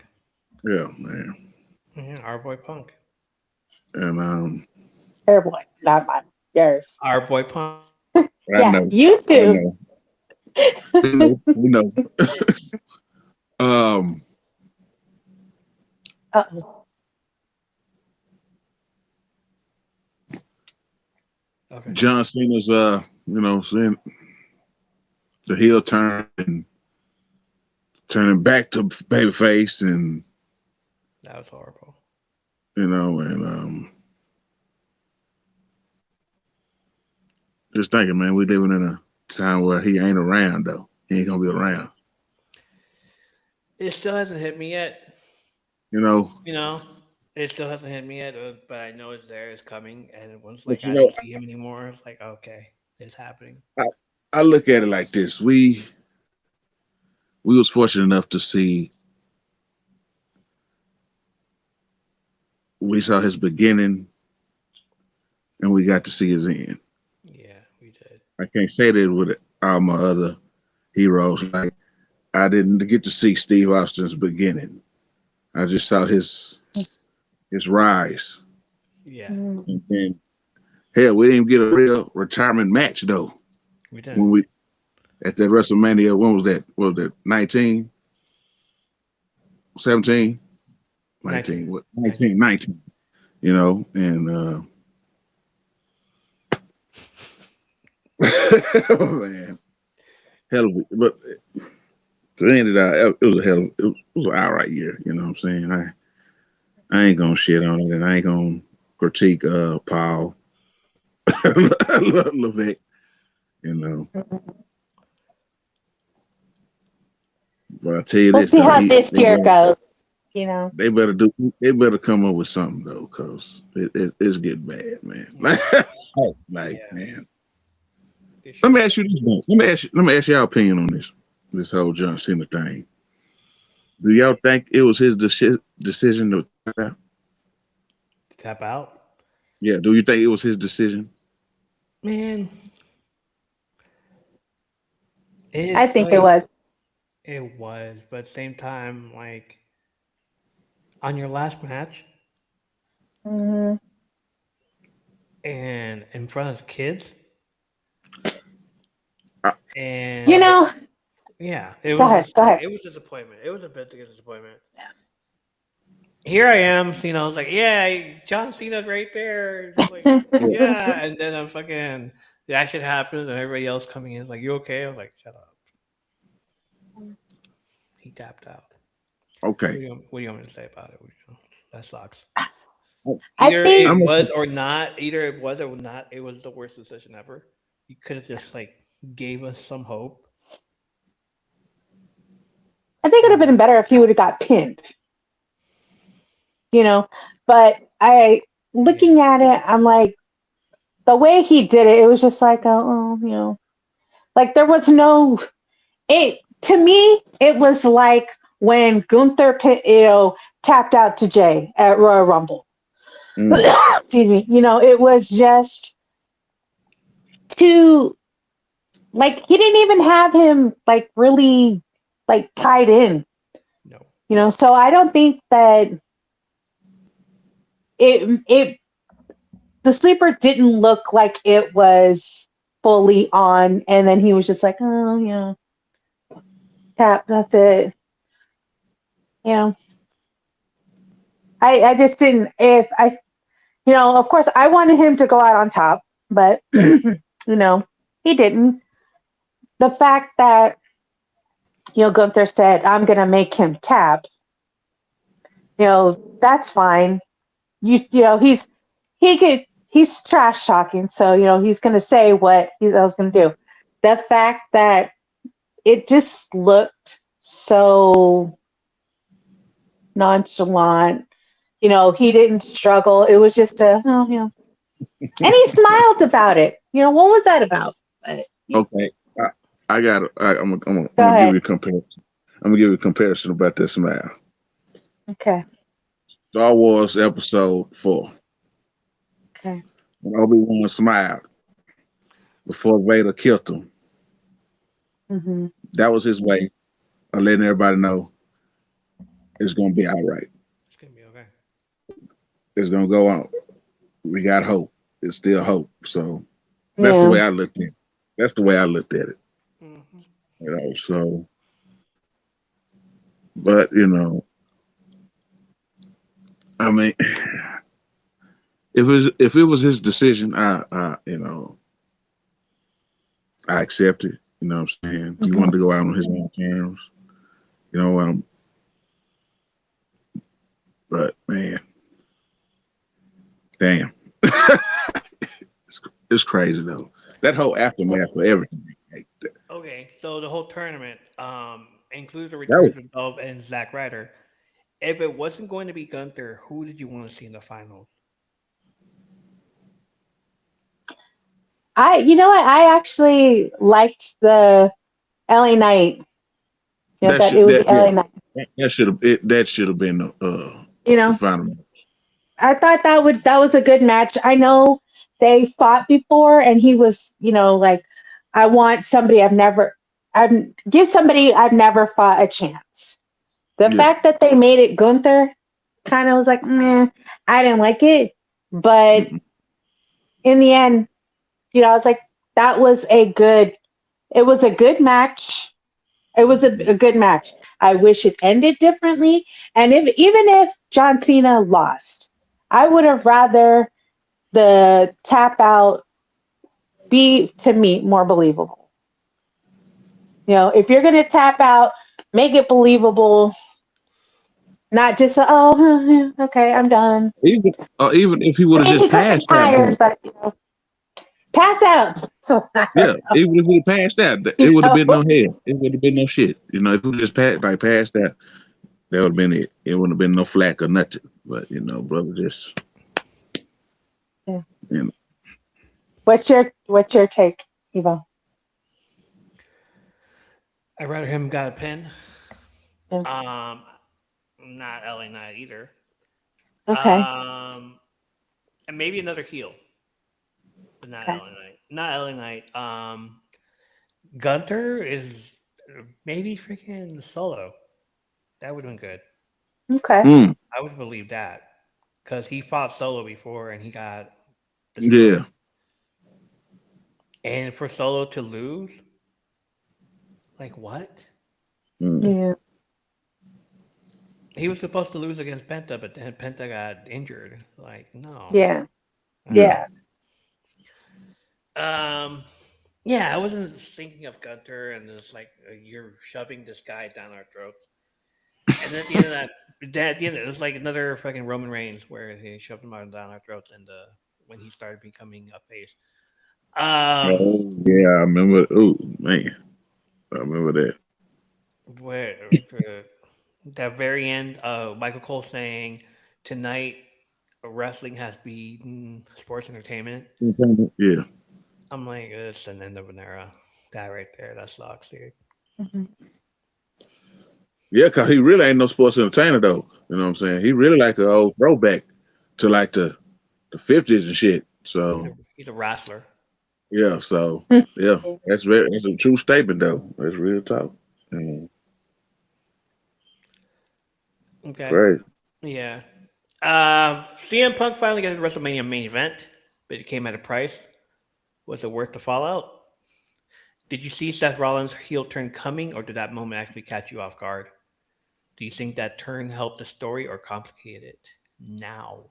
yeah, man, Yeah, our boy Punk. and Fair boy, not mine. Yours. Our boy Punk. I Yeah, know, you I too. know, we know. um, Uh-oh. Okay. John Cena's, seeing the heel turn and turning back to babyface, and That was horrible. and just thinking, man, we living in a time where he ain't around though. He ain't gonna be around. It still hasn't hit me yet. You know, You know, it still hasn't hit me yet, but I know it's there. It's coming. And once but like you I know, don't see him anymore, it's like okay, it's happening. I, I look at it like this: we was fortunate enough to see. We saw his beginning, and we got to see his end. Yeah, we did. I can't say that with all my other heroes. Like I didn't get to see Steve Austin's beginning. I just saw his rise, Yeah, Mm. and then hell, we didn't get a real retirement match though. we did. When we at that WrestleMania, when was that? What was that 19, 17, 19. 19? What 19. 19, 19? You know, and oh man, hell of a, but to the end of that, it was a it was an alright year. You know what I'm saying? I ain't gonna shit on it, and I ain't gonna critique Paul Levesque. You know, but I tell you We'll this see though, how this year goes. You know. They better come up with something though, cause it's getting bad, man. Like, Yeah. man. They should Let me ask you this, man. Let me ask y'all opinion on this whole John Cena thing. Do y'all think it was his decision to? tap out. Yeah. Do you think it was his decision? Man, I it's think it like was. it was, but at the same time, like on your last match Hmm. and in front of kids, I, You and know. yeah, it Go was ahead. just Go like ahead. it was disappointment. It was a bit of a disappointment. Here I am, I was like, yeah, John Cena's right there. Just like, yeah. And then I'm fucking, that shit happens, and everybody else coming in is like, you okay? I was like, shut up. He tapped out. okay. What do you want me to say about it? That sucks. I Either think. it I'm was or not, either it was or not, it was the worst decision ever. You could have just like gave us some hope. I think it would have And been better if he would have got pinned. You know. But yeah, looking at it, I'm like, the way he did it, it was just like, you know, like there was no. It to me, it was like when Gunther, tapped out to Jay at Royal Rumble. mm, Excuse me. You know, it was just too like he didn't even have him like really like tied in. no. You know, so I don't think that it the sleeper didn't look like it was fully on, and then he was just like, oh, you know, tap, that's it. You know, I just didn't. If I, you know, of course, I wanted him to go out on top, but you know, he didn't. The fact that Gunther said, "I'm gonna make him tap," that's fine. You know, he's trash talking, so he's gonna say what he was gonna do. The fact that it just looked so nonchalant. He didn't struggle. It was just and he smiled about it. What was that about? But, okay. I got. I'm go gonna give you ahead. a comparison. I'm gonna give you a comparison about that smile. Okay. Star Wars Episode 4. Okay. When Obi-Wan smiled before Vader killed him, Hmm. that was his way of letting everybody know it's gonna be all right. It's gonna be okay. It's gonna go on. We got hope. It's still hope. So that's the Yeah. way I looked at it. That's the way I looked at it. Hmm. So, but I mean, if it was his decision, I accept it. You know what I'm saying? He Hmm. wanted to go out on his own terms. You know, but man, damn, it's crazy though. That whole aftermath for everything. Like, Okay, so the whole tournament includes the that was returns of Dolph and Zack Ryder. If it wasn't going to be Gunther, who did you want to see in the finals? You know what? I actually liked the LA Knight. that That should it was that the yeah LA Knight. that should have been You the know, final. I thought that was a good match. I know they fought before, and he was, like, I want somebody give somebody I've never fought a chance. The Yeah. fact that they made it Gunther kind of was like, meh, I didn't like it, but Mm-mm. in the end, I was like, that was it was a good match. It was a good match. I wish it ended differently. And even if John Cena lost, I would have rather the tap out be, to me, more believable. If you're gonna tap out, make it believable, not just okay, I'm done. Even if he would have Maybe just because I'm passed that, tired, but pass out. So I yeah, don't know. even if we passed that, You it would have know? been no hell. It would have been no shit. If we just passed that, That would have been it. It wouldn't have been no flack or nothing. But brother, just Yeah. you know, What's your take, Evo? I'd rather him got a pin. Yeah. Um, not LA Knight either. Okay. Um, and maybe another heel, but not Okay. LA Knight. Not LA Knight. Gunter is maybe freaking Solo. That would have been good. Okay. mm, I would believe that because he fought Solo before and he got destroyed. yeah. And for Solo to lose, like what? Mm, Yeah. He was supposed to lose against Penta, but then Penta got injured. Like no. Yeah. yeah. Yeah. Um. Yeah, I wasn't thinking of Gunter and it's like you're shoving this guy down our throats. And then at the end of at the end, it was like another fucking Roman Reigns where he shoved him down our throats, and when he started becoming a face. Um, Oh yeah, I remember. Oh man, I remember that. where that very end, Michael Cole saying tonight wrestling has beaten sports entertainment. Yeah, I'm like, it's an end of an era. That right there, that sucks, dude. Mhm. yeah, cause he really ain't no sports entertainer though. You know what I'm saying? He really like an old throwback to like the '50s and shit. So He's a wrestler. yeah, yeah, that's a true statement though. That's real talk. Mm, Okay. great. Yeah. CM Punk finally got his WrestleMania main event, but it came at a price. Was it worth the fallout? Did you see Seth Rollins' heel turn coming, or did that moment actually catch you off guard? Do you think that turn helped the story or complicated it? Now.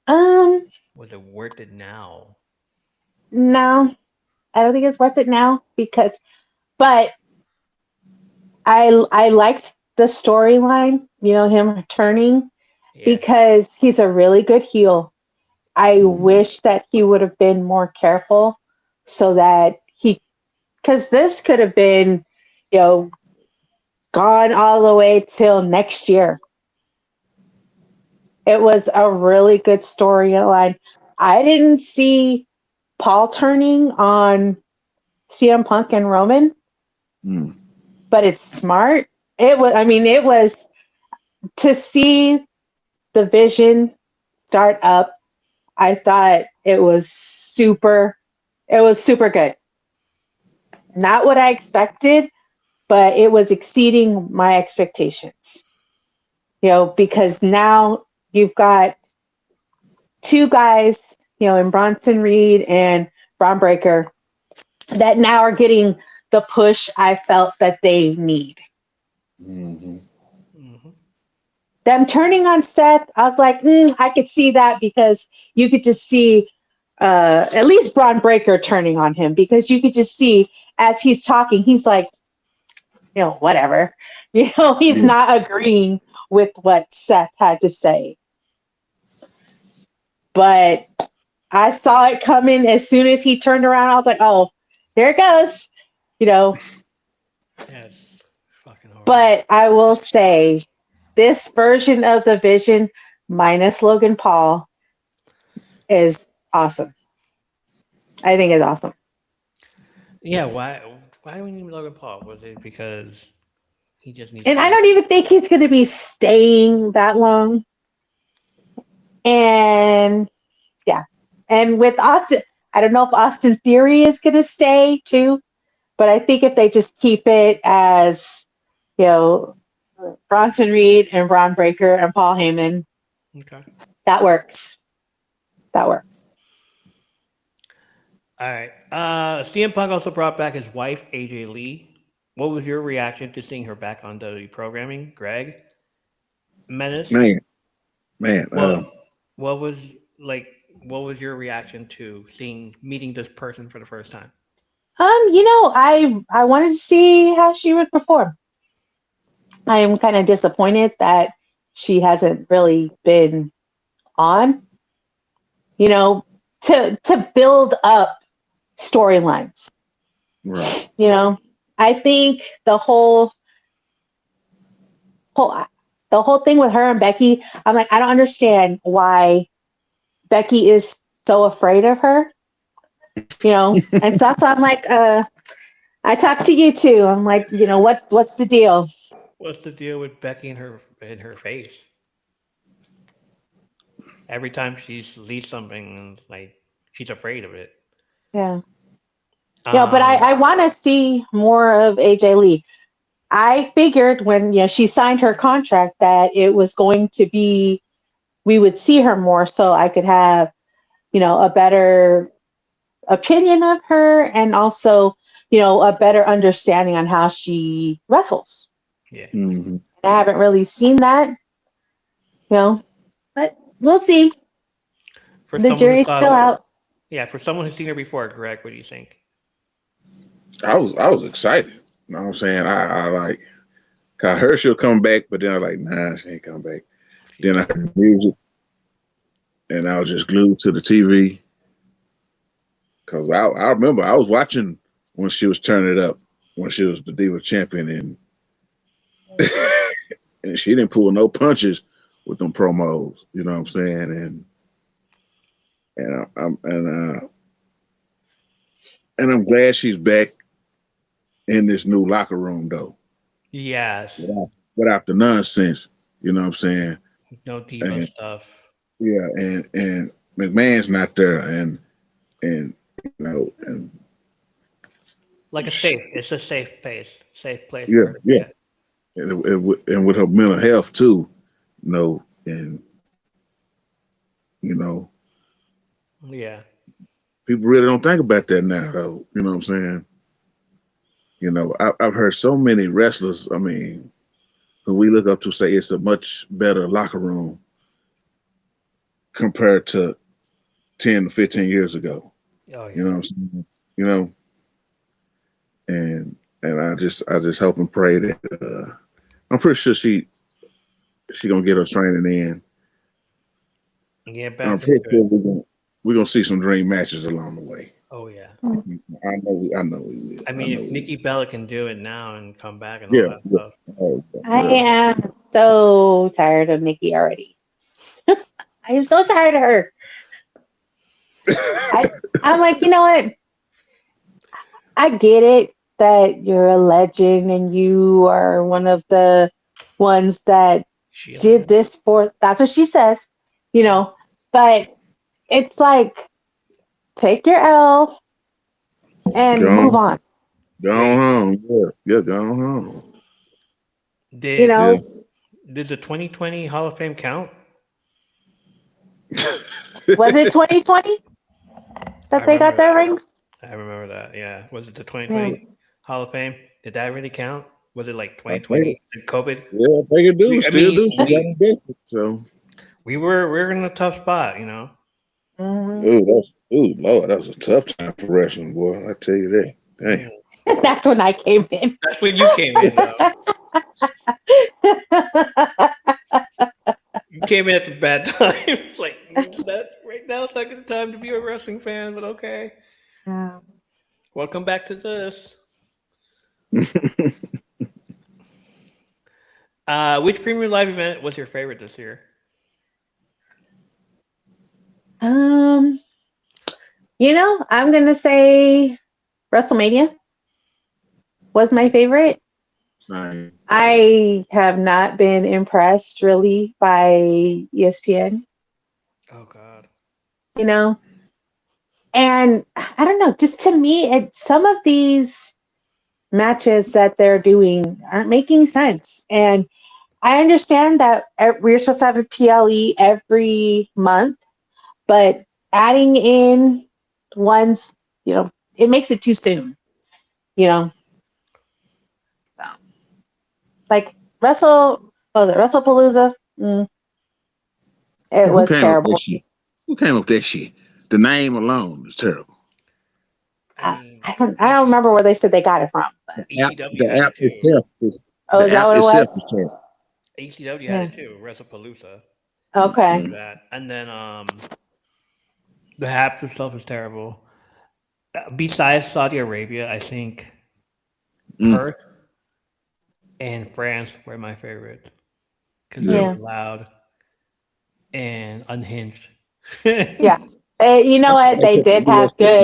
Um. Was it worth it now? No, I don't think it's worth it now because, but I liked the storyline. Him returning Yeah. because he's a really good heel. I Mhm. wish that he would have been more careful so that because this could have been, you know, gone all the way till next year. It was a really good storyline. I didn't see Paul turning on CM Punk and Roman, Mm. but it's smart. It was to see the vision start up. I thought it was super good. Not what I expected, but it was exceeding my expectations. Because now you've got two guys, in Bronson Reed and Braun Breaker, that now are getting the push I felt that they need. Hmm. Hmm. Them turning on Seth, I was like, I could see that because you could just see at least Braun Breaker turning on him because you could just see as he's talking, he's like, whatever. He's Yeah. not agreeing with what Seth had to say. But I saw it coming as soon as he turned around. I was like, oh, there it goes. You know, Yeah, it's fucking horrible. but I will say this version of the Vision minus Logan Paul is awesome. I think it's awesome. Yeah, why do we need Logan Paul? Was it because he just needs And to I be don't even think he's going to be staying that long. And yeah. And with Austin, I don't know if Austin Theory is going to stay too, but I think if they just keep it as, you know, Bronson Reed and Braun Breaker and Paul Heyman, okay? that works. That works. All right. CM Punk also brought back his wife AJ Lee. What was your reaction to seeing her back on WWE programming, Greg? Menace. Man, man. What what was like? What was your reaction to meeting this person for the first time? I wanted to see how she would perform. I am kind of disappointed that she hasn't really been on, you know, to build up storylines. Right. You know, I think the whole the whole thing with her and Becky, I'm like, I don't understand why Becky is so afraid of her, And so that's why I'm like, I talked to you too. I'm like, what's the deal? What's the deal with Becky and her face? Every time she leaves something, like she's afraid of it. Yeah. Yeah, but Um, I want to see more of AJ Lee. I figured when she signed her contract that it was going to be we would see her more so I could have, a better opinion of her and also, a better understanding on how she wrestles. yeah. Mm-hmm. I haven't really seen that, but we'll see. For The someone who jury's still saw, out. yeah, for someone who's seen her before, Greg, what do you think? I was excited. You know what I'm saying? I like, I heard she'll come back, but then I was like, nah, she ain't coming back. She's Then I not. heard the music, and I was just glued to the TV because I remember I was watching when she was turning it up when she was the Diva champion, and and she didn't pull no punches with them promos. You know what I'm saying? And I'm glad she's back in this new locker room though, Yes. without the nonsense. You know what I'm saying? No diva And stuff. yeah, and McMahon's not there, and and Like a safe. It's a safe place. Safe place for yeah, her to be yeah, at. and with her mental health too, and you know, Yeah. people really don't think about that now, though. You know what I'm saying? I've heard so many wrestlers. I mean, who we look up to say it's a much better locker room compared to 10 to 15 years ago. Oh You know yeah. what I'm saying? You know, and I just hope and pray that I'm pretty sure she gonna get her training in. Get And I'm back pretty into sure it. we're gonna see some dream matches along the way. Oh yeah. I know we will. I I mean, know if we will. Nikki Bella can do it now and come back and all Yeah, that yeah. stuff. Oh, I yeah. am so tired of Nikki already. I am so tired of her. I I'm like, you know what? I get it that you're a legend and you are one of the ones that She a did legend? this for that's what she says, Yeah. but it's like take your L and Go move on, on. go on Wait. home. Yeah, yeah, go on home. You Did Yeah. know, did the 2020 Hall of Fame count? was it 2020 I that they got remember their that. rings? I remember that. Yeah. Was it the Yeah. 2020 Hall of Fame? Did that really count? Was it like I think it. 2020? Did COVID? Yeah, I think it do. I Still mean, do. She got inducted. So, we were in a tough spot. Mhm. Lord, that was a tough time for wrestling, boy. I tell you that. Damn. Mm. That's when I came in. That's when you came in, though. You came in at the bad time. It's like that right now. It's not the time to be a wrestling fan, but okay. Yeah. Welcome back to this. Which premium live event was your favorite this year? um, I'm gonna say WrestleMania was my favorite. Same. I have not been impressed really by ESPN, Oh God. you know, and I don't know, just to me, some of these matches that they're doing aren't making sense. And I understand that we're supposed to have a PLE every month, but adding in ones, it makes it too soon, you know. So, like what was it WrestlePalooza? It Who was came up with that terrible. shit? Who came up with that shit? The name alone is terrible. I mean, I don't remember where they said they got it from, but ECW had The it app too. itself is oh, is that what it was? terrible. ECW had Yeah. it too. WrestlePalooza. Okay. Mm. That and then the app itself is terrible. Besides Saudi Arabia, I think Mm. Perth and France were my favorites. because they Yeah. were loud and unhinged. Yeah. You know what? They did have good.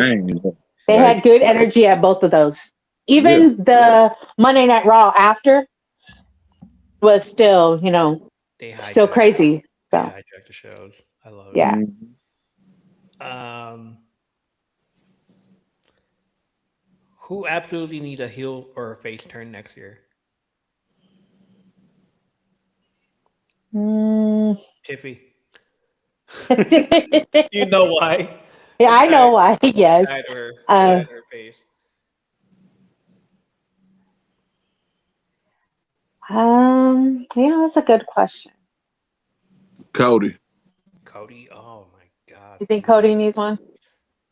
They Like, had good energy at both of those. yeah, Even the Monday Night Raw after was still, They still hijacked. crazy. They So hijacked the shows. I love it. yeah. mhm. Who absolutely need a heel or a face turn next year? Mm. Tiffy. Yeah, You know why? I'm I know tired. why. Yes. Tired of her. Uh, Tired of her face. that's a good question. Cody. Cody. Oh my god. You think Cody needs one?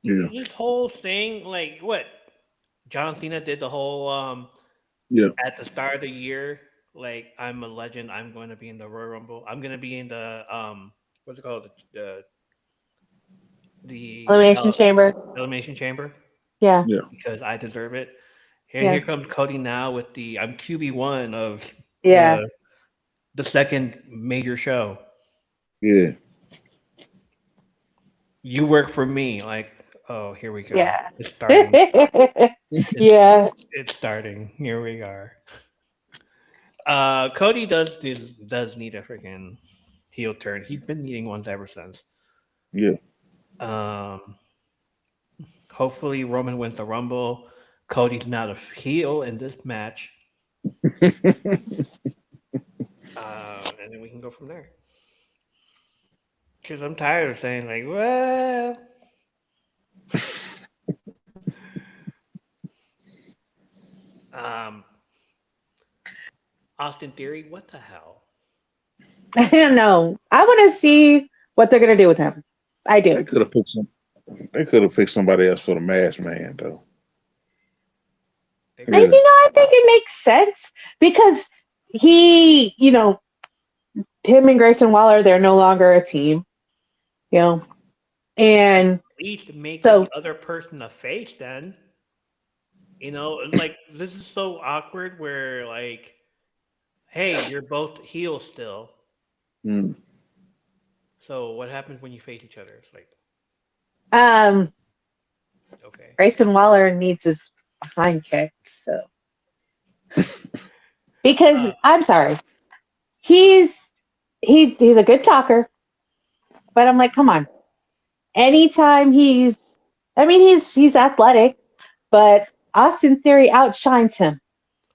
Yeah, This whole thing, like what John Cena did the whole yeah, at the start of the year, like I'm a legend. I'm going to be in the Royal Rumble. I'm going to be in the what's it called, the Elimination Chamber. elimination chamber Yeah. yeah, because I deserve it. Here Yes. comes Cody now with the I'm QB1 of Yeah. the second major show. yeah. You work for me, like oh here we go. Yeah. It's starting. It's Yeah. it's starting. Here we are. Cody does need a freaking heel turn. He's been needing ones ever since. Yeah. Um, hopefully Roman wins the Rumble. Cody's not a heel in this match, and then we can go from there. Because I'm tired of saying like, well, um, Austin Theory, what the hell? I don't know. I want to see what they're gonna do with him. I They do. could have picked some. They could have picked somebody else for the Masked Man, though. They And Yeah, I think it makes sense because he, him and Grayson Waller, they're no longer a team, you know, and at least make the so other person a face then. Like this is so awkward where like, hey, you're both heels still. mm. So what happens when you face each other? It's like, um, okay. Grayson Waller needs his behind kicked. So because Uh, I'm sorry, he's he's a good talker, but I'm like, come on. Anytime I mean, he's athletic, but Austin Theory outshines him,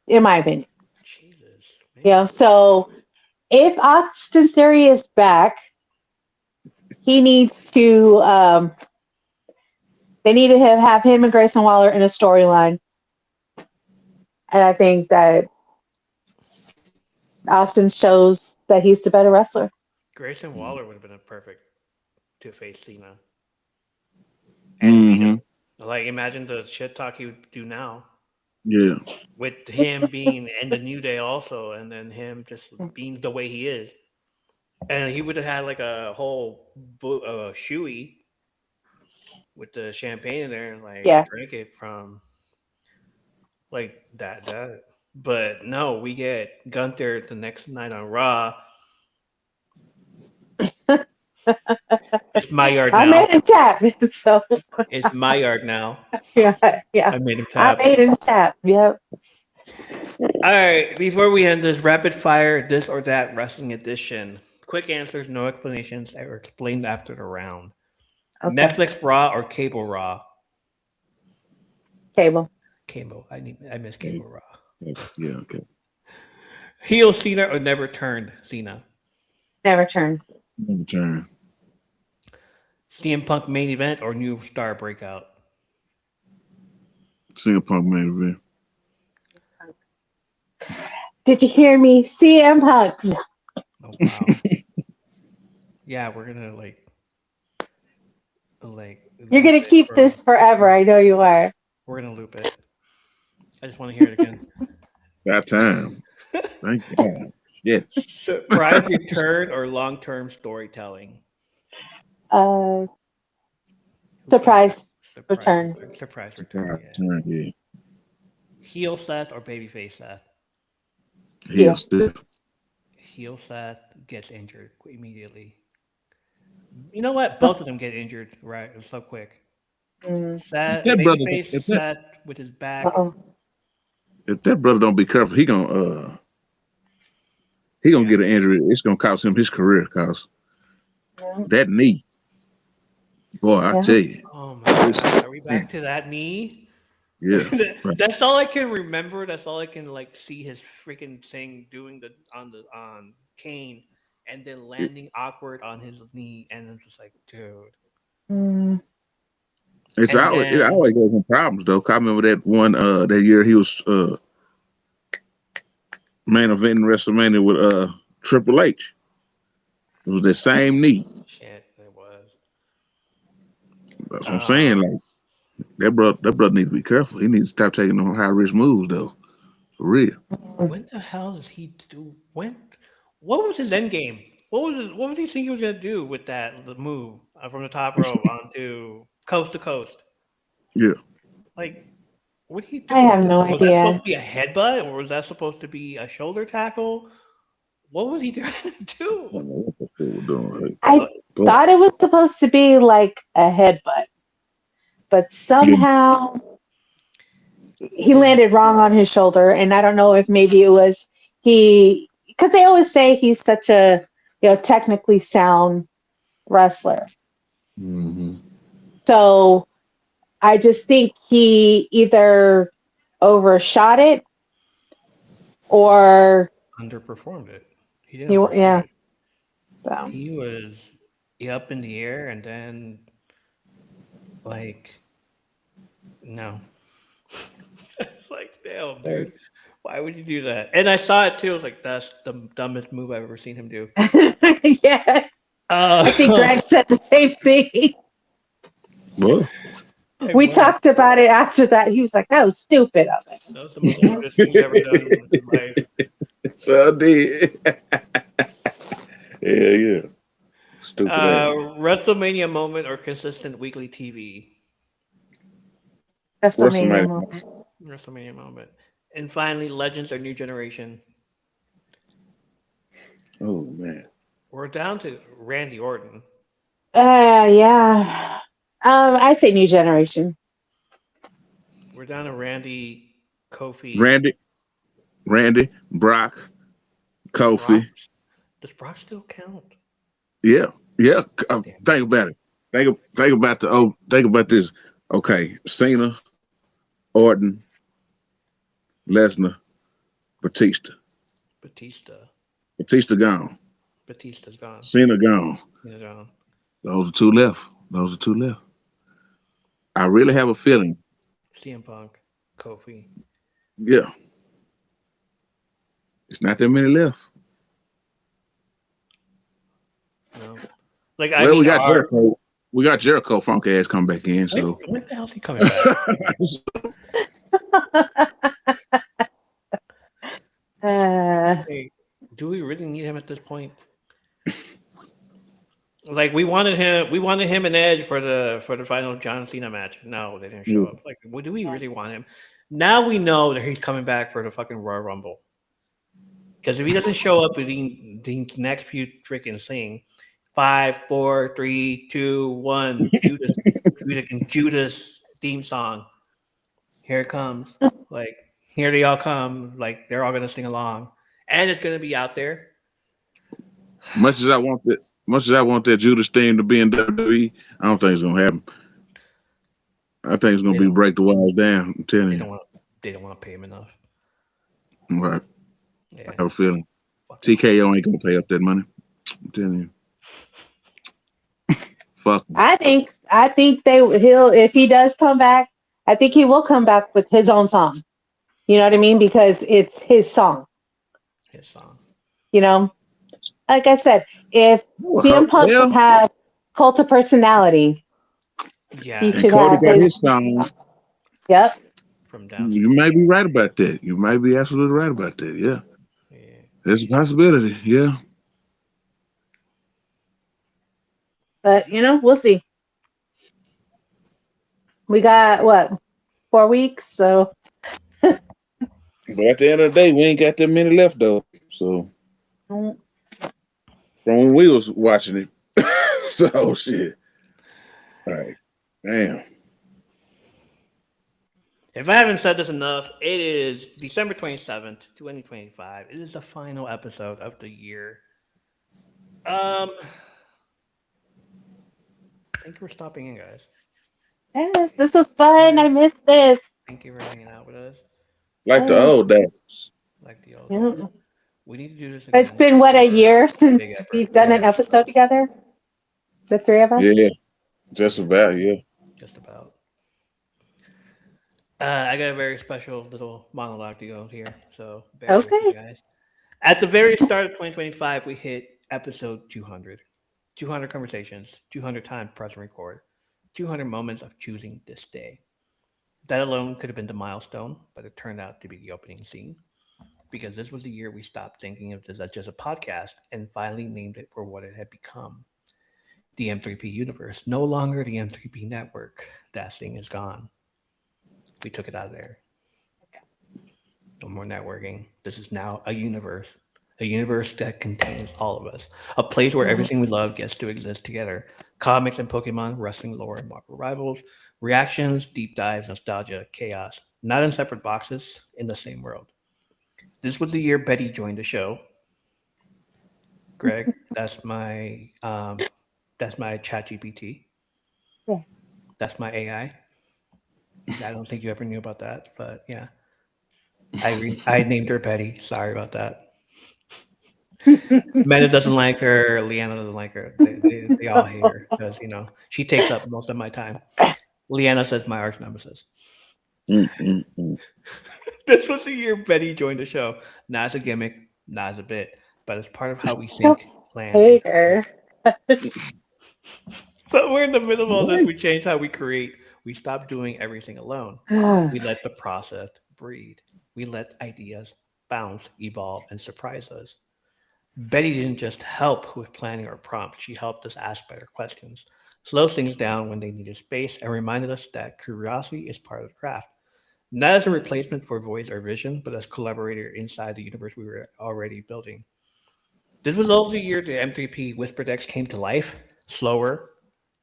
in my opinion. Jesus, maybe. So if Austin Theory is back, he needs to. They need to have him and Grayson Waller in a storyline, and I think that Austin shows that he's the better wrestler. Grayson Waller would have been a perfect to face Cena and beat Hmm. him. Like, imagine the shit talk he would do now Yeah, with him being in the New Day also, and then him just being the way he is. And he would have had like a whole shoey with the champagne in there and like Yeah. drink it from like that. But no, we get Gunther the next night on Raw. It's my yard I now. made him tap. So It's my yard now. yeah, yeah. I made him I tap. made him tap. Yep. All right, before we end this rapid fire, this or that wrestling edition, quick answers, no explanations, are explained after the round. Okay. Netflix Raw or Cable Raw? Cable. Cable. I miss Cable Raw. yeah. Okay. Heel Cena or never turned Cena? Never turn. Never turn. CM Punk main event or new star breakout? CM Punk main event. Did you hear me? CM Punk. Oh wow. Yeah, we're gonna like You're loop gonna it keep from. this forever. I know you are. We're gonna loop it. I just want to hear it again. Got time. Thank God. Yeah. Surprise return or long term storytelling? Uh, Who can surprise surprise return. return? Surprise return. Surprise Yeah. return. Yeah. Heel Seth or babyface Seth? Heel Heel. stiff. heel Seth gets injured immediately. You know what? Both of them get injured right so quick. Mm. Seth, That brother, babyface if that Seth with his back. Uh-oh. if that brother don't be careful, he gonna Yeah. get an injury. It's gonna cost him his career. Cause Yeah. that knee, boy, I Yeah. tell you, Oh my it's God. Are we man, back to that knee? yeah, right. That's all I can remember. That's all I can like see his freaking thing doing on Kane and then It, landing awkward on his knee and I'm just like, dude. Mm. And it then always goes in problems though. 'Cause I remember that one that year he was main eventing WrestleMania with Triple H. It was the same knee. shit, it was. That's what I'm saying. Uh, Like that brother needs to be careful. He needs to stop taking them high risk moves though. For real. when the hell does he do? When? What was his end game? What was he think he was gonna do with that the move from the top rope onto coast to coast? Yeah. Like, what did he I do? have no Was that supposed idea. to be a headbutt, or was that supposed to be a shoulder tackle? What was he trying to I do? don't know what the fool was doing. Like, I Like, but thought it was supposed to be like a headbutt, but yeah. somehow he didn't landed wrong on his shoulder. And I don't know if maybe it was because they always say he's such a technically sound wrestler. Hmm. So I just think he either overshot it or underperformed it. He didn't overshoot yeah. it. So, He was up in the air, and then like no. It's like, damn, dude. Why would you do that? And I saw it too. I was like, that's the dumbest move I've ever seen him do. yeah, I think Uh, Greg said the same thing. Well, like, We what? talked about it after that. He was like, "That was stupid of it." That was the most stupidest thing he's ever done in his life. so I did. Yeah, yeah. Stupid ass. WrestleMania moment or consistent weekly TV? WrestleMania WrestleMania. moment. WrestleMania moment. And finally, Legends or New Generation? Oh man. We're down to Randy Orton. Yeah. I say new generation. We're down to Randy, Kofi, Randy, Brock, Brock. Kofi. Does Brock still count? Yeah, yeah. Damn Think it. about it. Think about this. Okay, Cena, Orton, Lesnar, Batista. Batista. Batista gone. Batista's gone. Cena gone. Cena's gone. Those are two left. I really have a feeling. CM Punk, Kofi. Yeah, it's not that many left. No. Like, I Well, we mean, got Jericho. We got Jericho funk ass come back in. So when the hell's he coming back? Uh, Like, do we really need him at this point? Like, we wanted him and Edge for the final John Cena match. No, they didn't show yeah. up. Like, what do we really want him? Now we know that he's coming back for the fucking Royal Rumble. Because if he doesn't show up within the next few freaking thing, 5, 4, 3, 2, 1, Judas theme song. Here it comes. Like, here they all come. Like, they're all gonna sing along, and it's gonna be out there. Much as I want that Judas theme to be in WWE, I don't think it's gonna happen. I think it's gonna They be don't. break the walls down. I'm telling They you. don't want. They don't want to pay him enough. Right. I Yeah. have a feeling. Fucking TKO ain't gonna pay up that money. I'm telling you. Fuck. I think he'll if he does come back, I think he will come back with his own song. You know what I mean? Because it's his song. his song. You know, like I said, if CM Punk can Well, have cult of personality, he Yeah, and should Cody have got his. his song. Yep. from You downstairs. may be right about that. You may be absolutely right about that. Yeah. Yeah. There's a possibility. Yeah. But we'll see. We got what 4 weeks, so But at the end of the day, we ain't got that many left though. So Mm. from when we was watching it. So shit. All right. Damn. If I haven't said this enough, it is December 27th, 2025. It is the final episode of the year. Thank you for stopping in, guys. Yes, this was fun. I missed this. Thank you for hanging out with us Like the old days. like the old days. Yeah. We need to do this It's again. been what, a year Big since effort. we've done an episode together, the three of us. Yeah. Just about, yeah. Just about. I got a very special little monologue to go here, so bear with me, Okay. guys. At the very start of 2025, we hit episode 200. 200 conversations, 200 times press record, 200 moments of choosing this day. That alone could have been the milestone, but it turned out to be the opening scene because this was the year we stopped thinking of this as just a podcast and finally named it for what it had become. The M3P universe, no longer the M3P network. That thing is gone. We took it out of there. No more networking. This is now a universe that contains all of us, a place where Mhm. everything we love gets to exist together. Comics and Pokemon, wrestling lore and Marvel rivals, reactions, deep dives, nostalgia, chaos, not in separate boxes, in the same world. This was the year Betty joined the show. Greg, that's my chat GPT. Yeah. That's my AI. I don't think you ever knew about that, but yeah. I named her Betty. Sorry about that. Meta doesn't like her. Leanna doesn't like her. They all hate her because she takes up most of my time. Leanna says my arch nemesis. Mm. This was the year Betty joined the show. Not as a gimmick, not as a bit, but as part of how we Don't think, plan. hate her. Somewhere in the middle of all this, What? we changed how we create. We stopped doing everything alone. We let the process breathe. We let ideas bounce, evolve, and surprise us. Betty didn't just help with planning or prompts, she helped us ask better questions, slow things down when they needed space, and reminded us that curiosity is part of the craft. Not as a replacement for voice or vision, but as collaborator inside the universe we were already building. This was also the year the M3P Whisper Decks came to life, slower,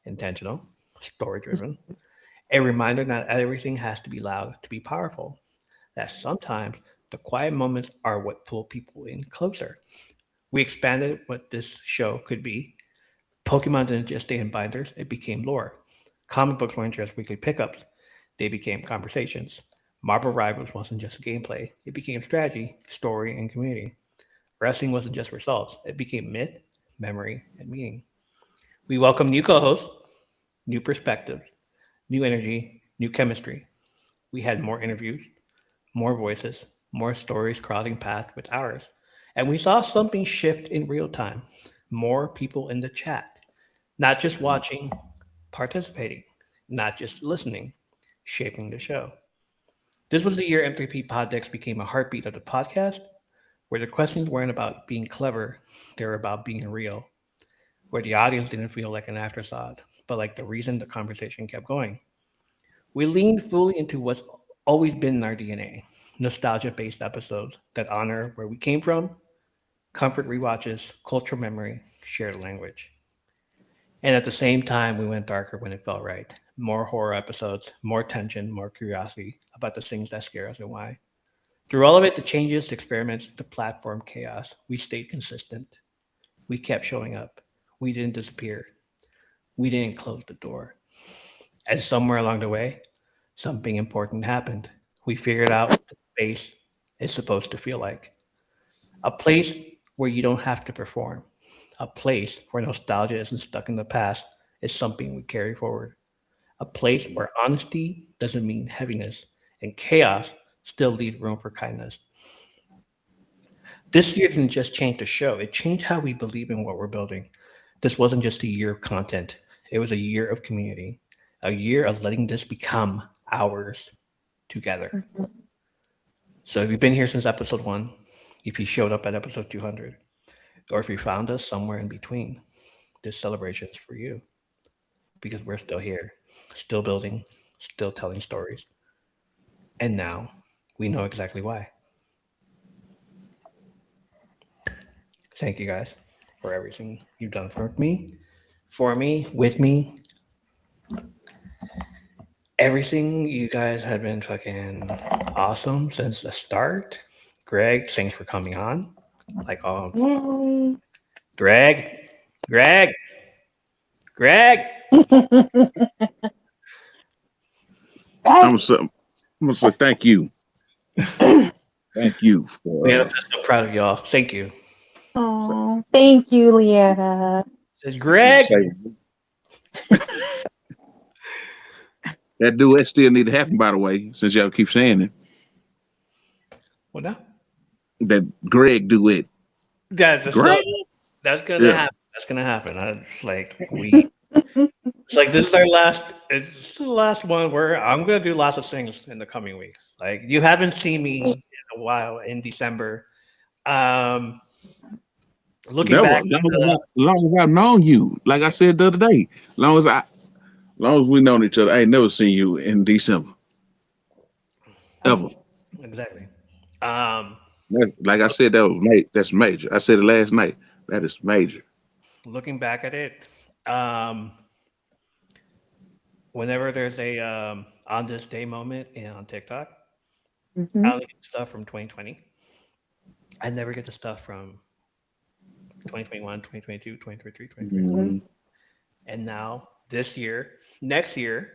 intentional, story driven. A reminder not everything has to be loud to be powerful, that sometimes the quiet moments are what pull people in closer. We expanded what this show could be. Pokemon didn't just stay in binders, it became lore. Comic books weren't just weekly pickups, they became conversations. Marvel Rivals wasn't just gameplay, it became strategy, story, and community. Wrestling wasn't just results, it became myth, memory, and meaning. We welcome new co hosts, new perspectives, new energy, new chemistry. We had more interviews, more voices, more stories crossing paths with ours. And we saw something shift in real time. More people in the chat, not just watching, participating, not just listening, shaping the show. This was the year M3P Poddex became a heartbeat of the podcast, where the questions weren't about being clever, they were about being real, where the audience didn't feel like an afterthought, but like the reason the conversation kept going. We leaned fully into what's always been in our DNA, nostalgia based episodes that honor where we came from, comfort rewatches, cultural memory, shared language. And at the same time, we went darker when it felt right. More horror episodes, more tension, more curiosity about the things that scare us and why. Through all of it, the changes, the experiments, the platform chaos, we stayed consistent. We kept showing up. We didn't disappear. We didn't close the door. And somewhere along the way, something important happened. We figured out what space is supposed to feel like a place where you don't have to perform, a place where nostalgia isn't stuck in the past, is something we carry forward, a place where honesty doesn't mean heaviness and chaos still leaves room for kindness. This year didn't just change the show, it changed how we believe in what we're building. This wasn't just a year of content, it was a year of community, a year of letting this become ours together. So if you've been here since episode one, if you showed up at episode 200, or if you found us somewhere in between, this celebration is for you because we're still here, still building, still telling stories. And now we know exactly why. Thank you guys for everything you've done for me, with me. Everything you guys have been fucking awesome since the start. Greg, thanks for coming on. Like, Yay. Greg, Greg, Greg. I'm gonna say thank you. Thank you for Yeah, I'm so proud of y'all. Thank you. Oh, thank you, Leanna. Says Greg. that duet still need to happen, by the way, since y'all keep saying it. What now? That Greg duet. That's Greg? that's gonna Yeah. happen. That's gonna happen. It's like this is our last. It's the last one where I'm gonna do lots of things in the coming weeks. Like you haven't seen me in a while in December. Um, looking Never. back, Long as I've known you, like I said the other day, long as we known each other, I ain't never seen you in December. Ever. exactly. Like I said, that's major. I said it last night. That is major. Looking back at it, um, whenever there's a on this day moment on TikTok, I Mhm. only get stuff from 2020. I never get the stuff from 2021, 2022, 2023, 2024. Mhm. And now this year, next year,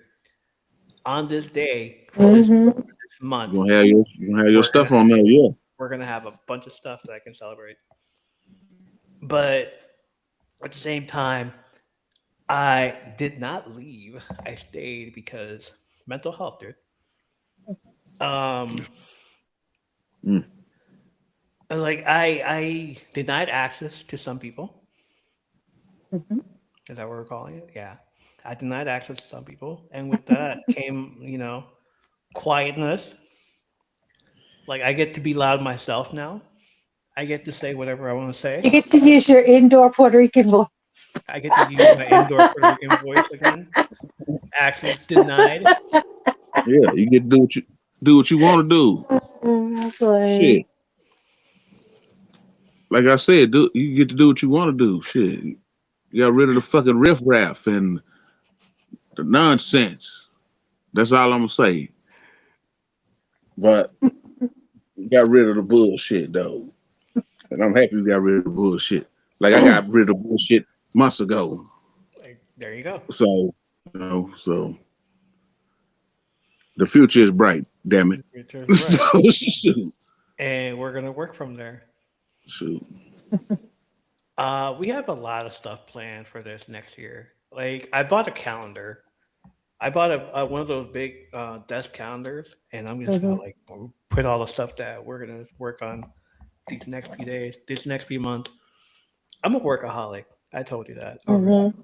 on this day for this Mhm. month, You gonna have your we're gonna stuff on there, yeah. we're gonna have a bunch of stuff that I can celebrate. But at the same time, I did not leave. I stayed because mental health, dude. Um, Mm. like I denied access to some people. Mhm. Is that what we're calling it? Yeah. I denied access to some people. And with that came, quietness. Like I get to be loud myself now. I get to say whatever I want to You say. get to use your indoor Puerto Rican voice. I get to use my indoor Puerto Rican voice again. Access denied. Yeah, you get to do what you want to do. That's like, Shit. Like I said, you get to do what you want to do. Shit. You got rid of the fucking riffraff and the nonsense. That's all I'm gonna say. But you got rid of the bullshit though. And I'm happy you got rid of the bullshit. Like I got rid of bullshit months ago. Like, there you go. So, so the future is bright, damn it. Future is So bright. shoot. And we're gonna work from there. Shoot. We have a lot of stuff planned for this next year. Like I bought a calendar. I bought one of those big desk calendars, and I'm just gonna mhm. like put all the stuff that we're gonna work on these next few days, this next few months. I'm a workaholic. I told you that already.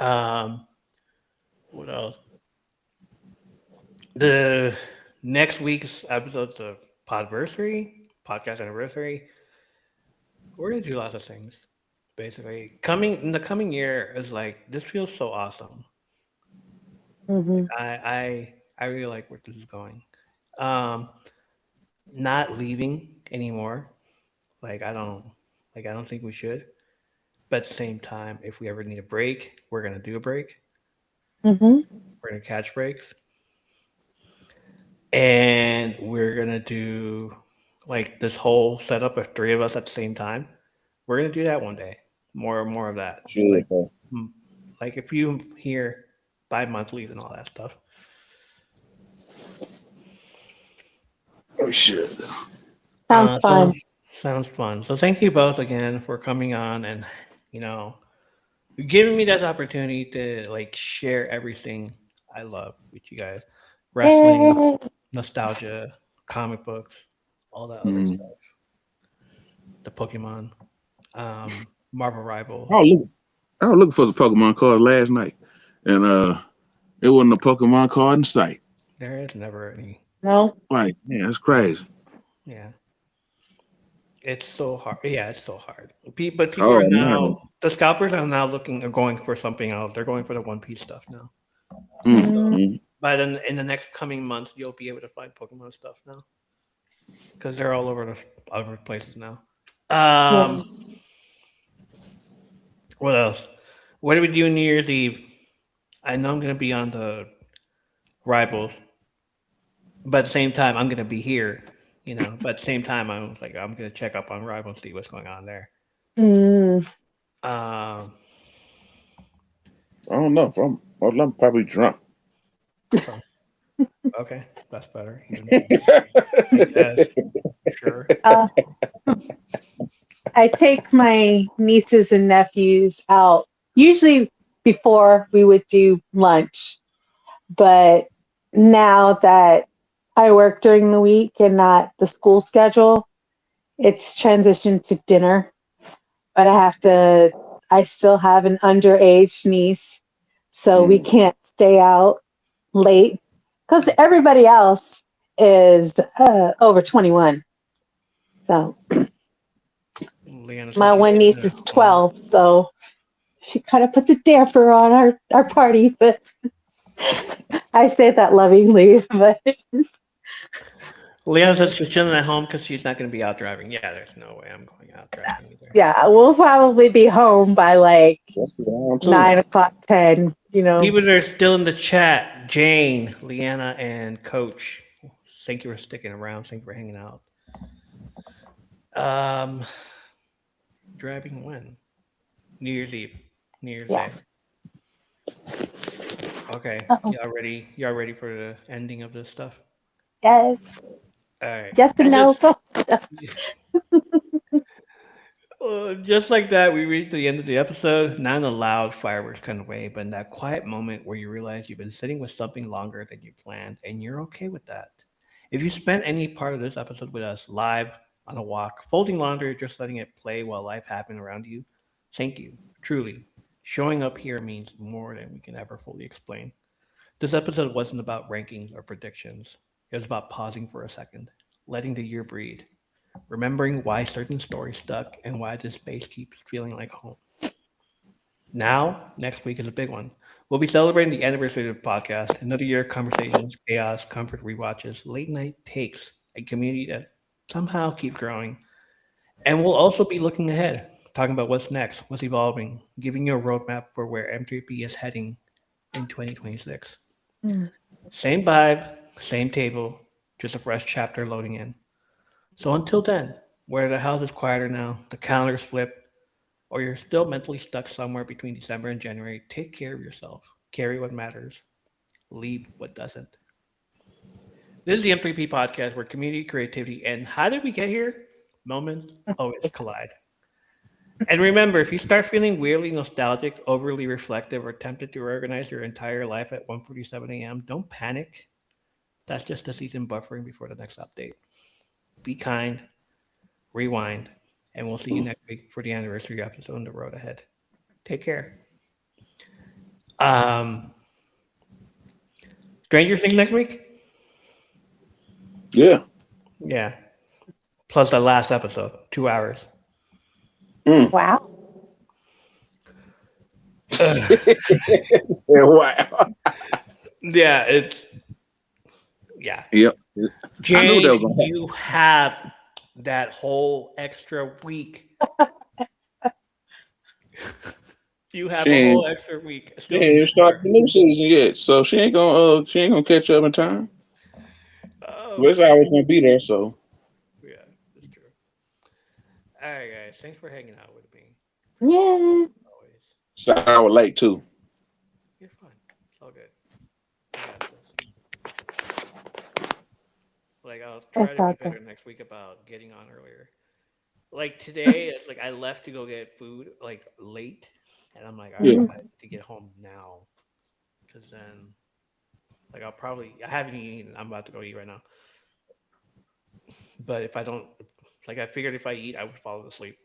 Mhm. Um, what else? The next week's episode of Podversary, podcast anniversary, we're gonna do lots of things. Basically, coming in the coming year is like this feels so awesome. Mhm. I really like where this is going. Um, not leaving anymore. Like I don't think we should. But at the same time, if we ever need a break, we're gonna do a break. Mhm. We're gonna catch breaks, and we're gonna do like this whole setup of three of us at the same time. We're gonna do that one day. More of that. Sure. Mm, like if you hear bi-monthlies and all that stuff. Oh shit. Sounds fun. Sounds fun. So thank you both again for coming on and you know giving me this opportunity to like share everything I love with you guys. Wrestling, Yay. nostalgia, comic books, all that other Mm. stuff. The Pokemon, Marvel Rivals. Oh look, I was looking for the Pokemon card last night, and it wasn't a Pokemon card in sight. There is never any. No. Like, man, that's crazy. Yeah, it's so hard. Yeah, it's so hard. But people Oh are no. now the scalpers are going for something else. They're going for the One Piece stuff now. Mm. Mm. But then in the next coming months, you'll be able to find Pokemon stuff now because they're all over the other places now. Yeah. Um, What else? What do we do New Year's Eve? I know I'm gonna be on the Rivals, but at the same time, I'm gonna be here. But at the same time, I'm gonna check up on Rivals, see what's going on there. Mm, Um, I don't know. I'm probably drunk. so okay, that's better. Even I guess. Sure. uh, I take my nieces and nephews out usually before we would do lunch, but now that I work during the week and not the school schedule, it's transitioned to dinner. But I still have an underage niece, so we Mm. can't stay out late because everybody else is over 21. So Leanna said my she's one sitting niece at is home. 12, so she kind of puts a damper on our party, but I say that lovingly. But Leanna says she's chilling at home because she's not going to be out driving. Yeah, there's no way I'm going out driving either. yeah, we'll probably be home by like That's wrong too. 9 o'clock, 10. People that are still in the chat, Jane, Leanna, and Coach. Thank you for sticking around. Thank you for hanging out. Um, Driving when? New Year's Eve. New Year's Yeah. Day. Okay. Uh-oh. Y'all ready for the ending of this stuff? Yes. All right. Yes and no. Just like that, we reached the end of the episode. Not in a loud fireworks kind of way, but in that quiet moment where you realize you've been sitting with something longer than you planned, and you're okay with that. If you spent any part of this episode with us live, on a walk, folding laundry, or just letting it play while life happened around you, thank you. Truly. Showing up here means more than we can ever fully explain. This episode wasn't about rankings or predictions. It was about pausing for a second, letting the year breathe, remembering why certain stories stuck and why this space keeps feeling like home. Now, next week is a big one. We'll be celebrating the anniversary of the podcast, another year of conversations, chaos, comfort rewatches, late night takes, a community that somehow keeps growing. And we'll also be looking ahead, talking about what's next, what's evolving, giving you a roadmap for where M3P is heading in 2026. Mm. Same vibe, same table, just a fresh chapter loading in. So until then, whether the house is quieter now, the calendar's flipped, or you're still mentally stuck somewhere between December and January, take care of yourself. Carry what matters. Leave what doesn't. This is the M3P podcast where community, creativity, and how did we get here? Moments always collide. And remember, if you start feeling weirdly nostalgic, overly reflective, or tempted to reorganize your entire life at 1:47 a.m., don't panic. That's just the season buffering before the next update. Be kind, rewind, and we'll see you next week for the anniversary episode on the road ahead. Take care. Um, Stranger Things next week? Yeah. Yeah. Plus the last episode, 2 hours. Wow. Yeah, wow. Yeah, it's yeah. Yep. I knew Jane, that was gonna happen. you have that whole extra week. You have She a whole ain't, extra week. she Still ain't even started the new season yet, so she ain't gonna catch up in time. Oh, But it's always gonna be there. So yeah, that's true. All right, guys. Thanks for hanging out with me. Yeah. Always. it's an hour late too. You're fine. It's all good. I got this. Like I'll try That's to all be good. better next week about getting on earlier. Like today, it's like I left to go get food like late, and I'm like, all right, Yeah. Mhm. I need to get home now, because then like I haven't eaten. I'm about to go eat right now. But if I don't, like I figured if I eat, I would fall asleep.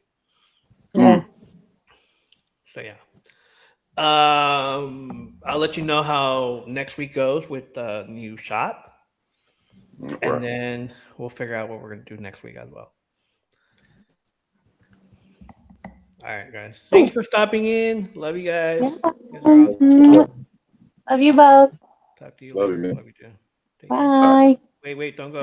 Yeah. Mm. So yeah. I'll let you know how next week goes with the new shot, and Right. then we'll figure out what we're gonna do next week as well. All right, guys. Thanks for stopping in. Love you guys. Yeah. You guys are awesome. Love you both. Talk to you Love you, later. man. Love you too. Take care. All right. Bye. Wait, don't go.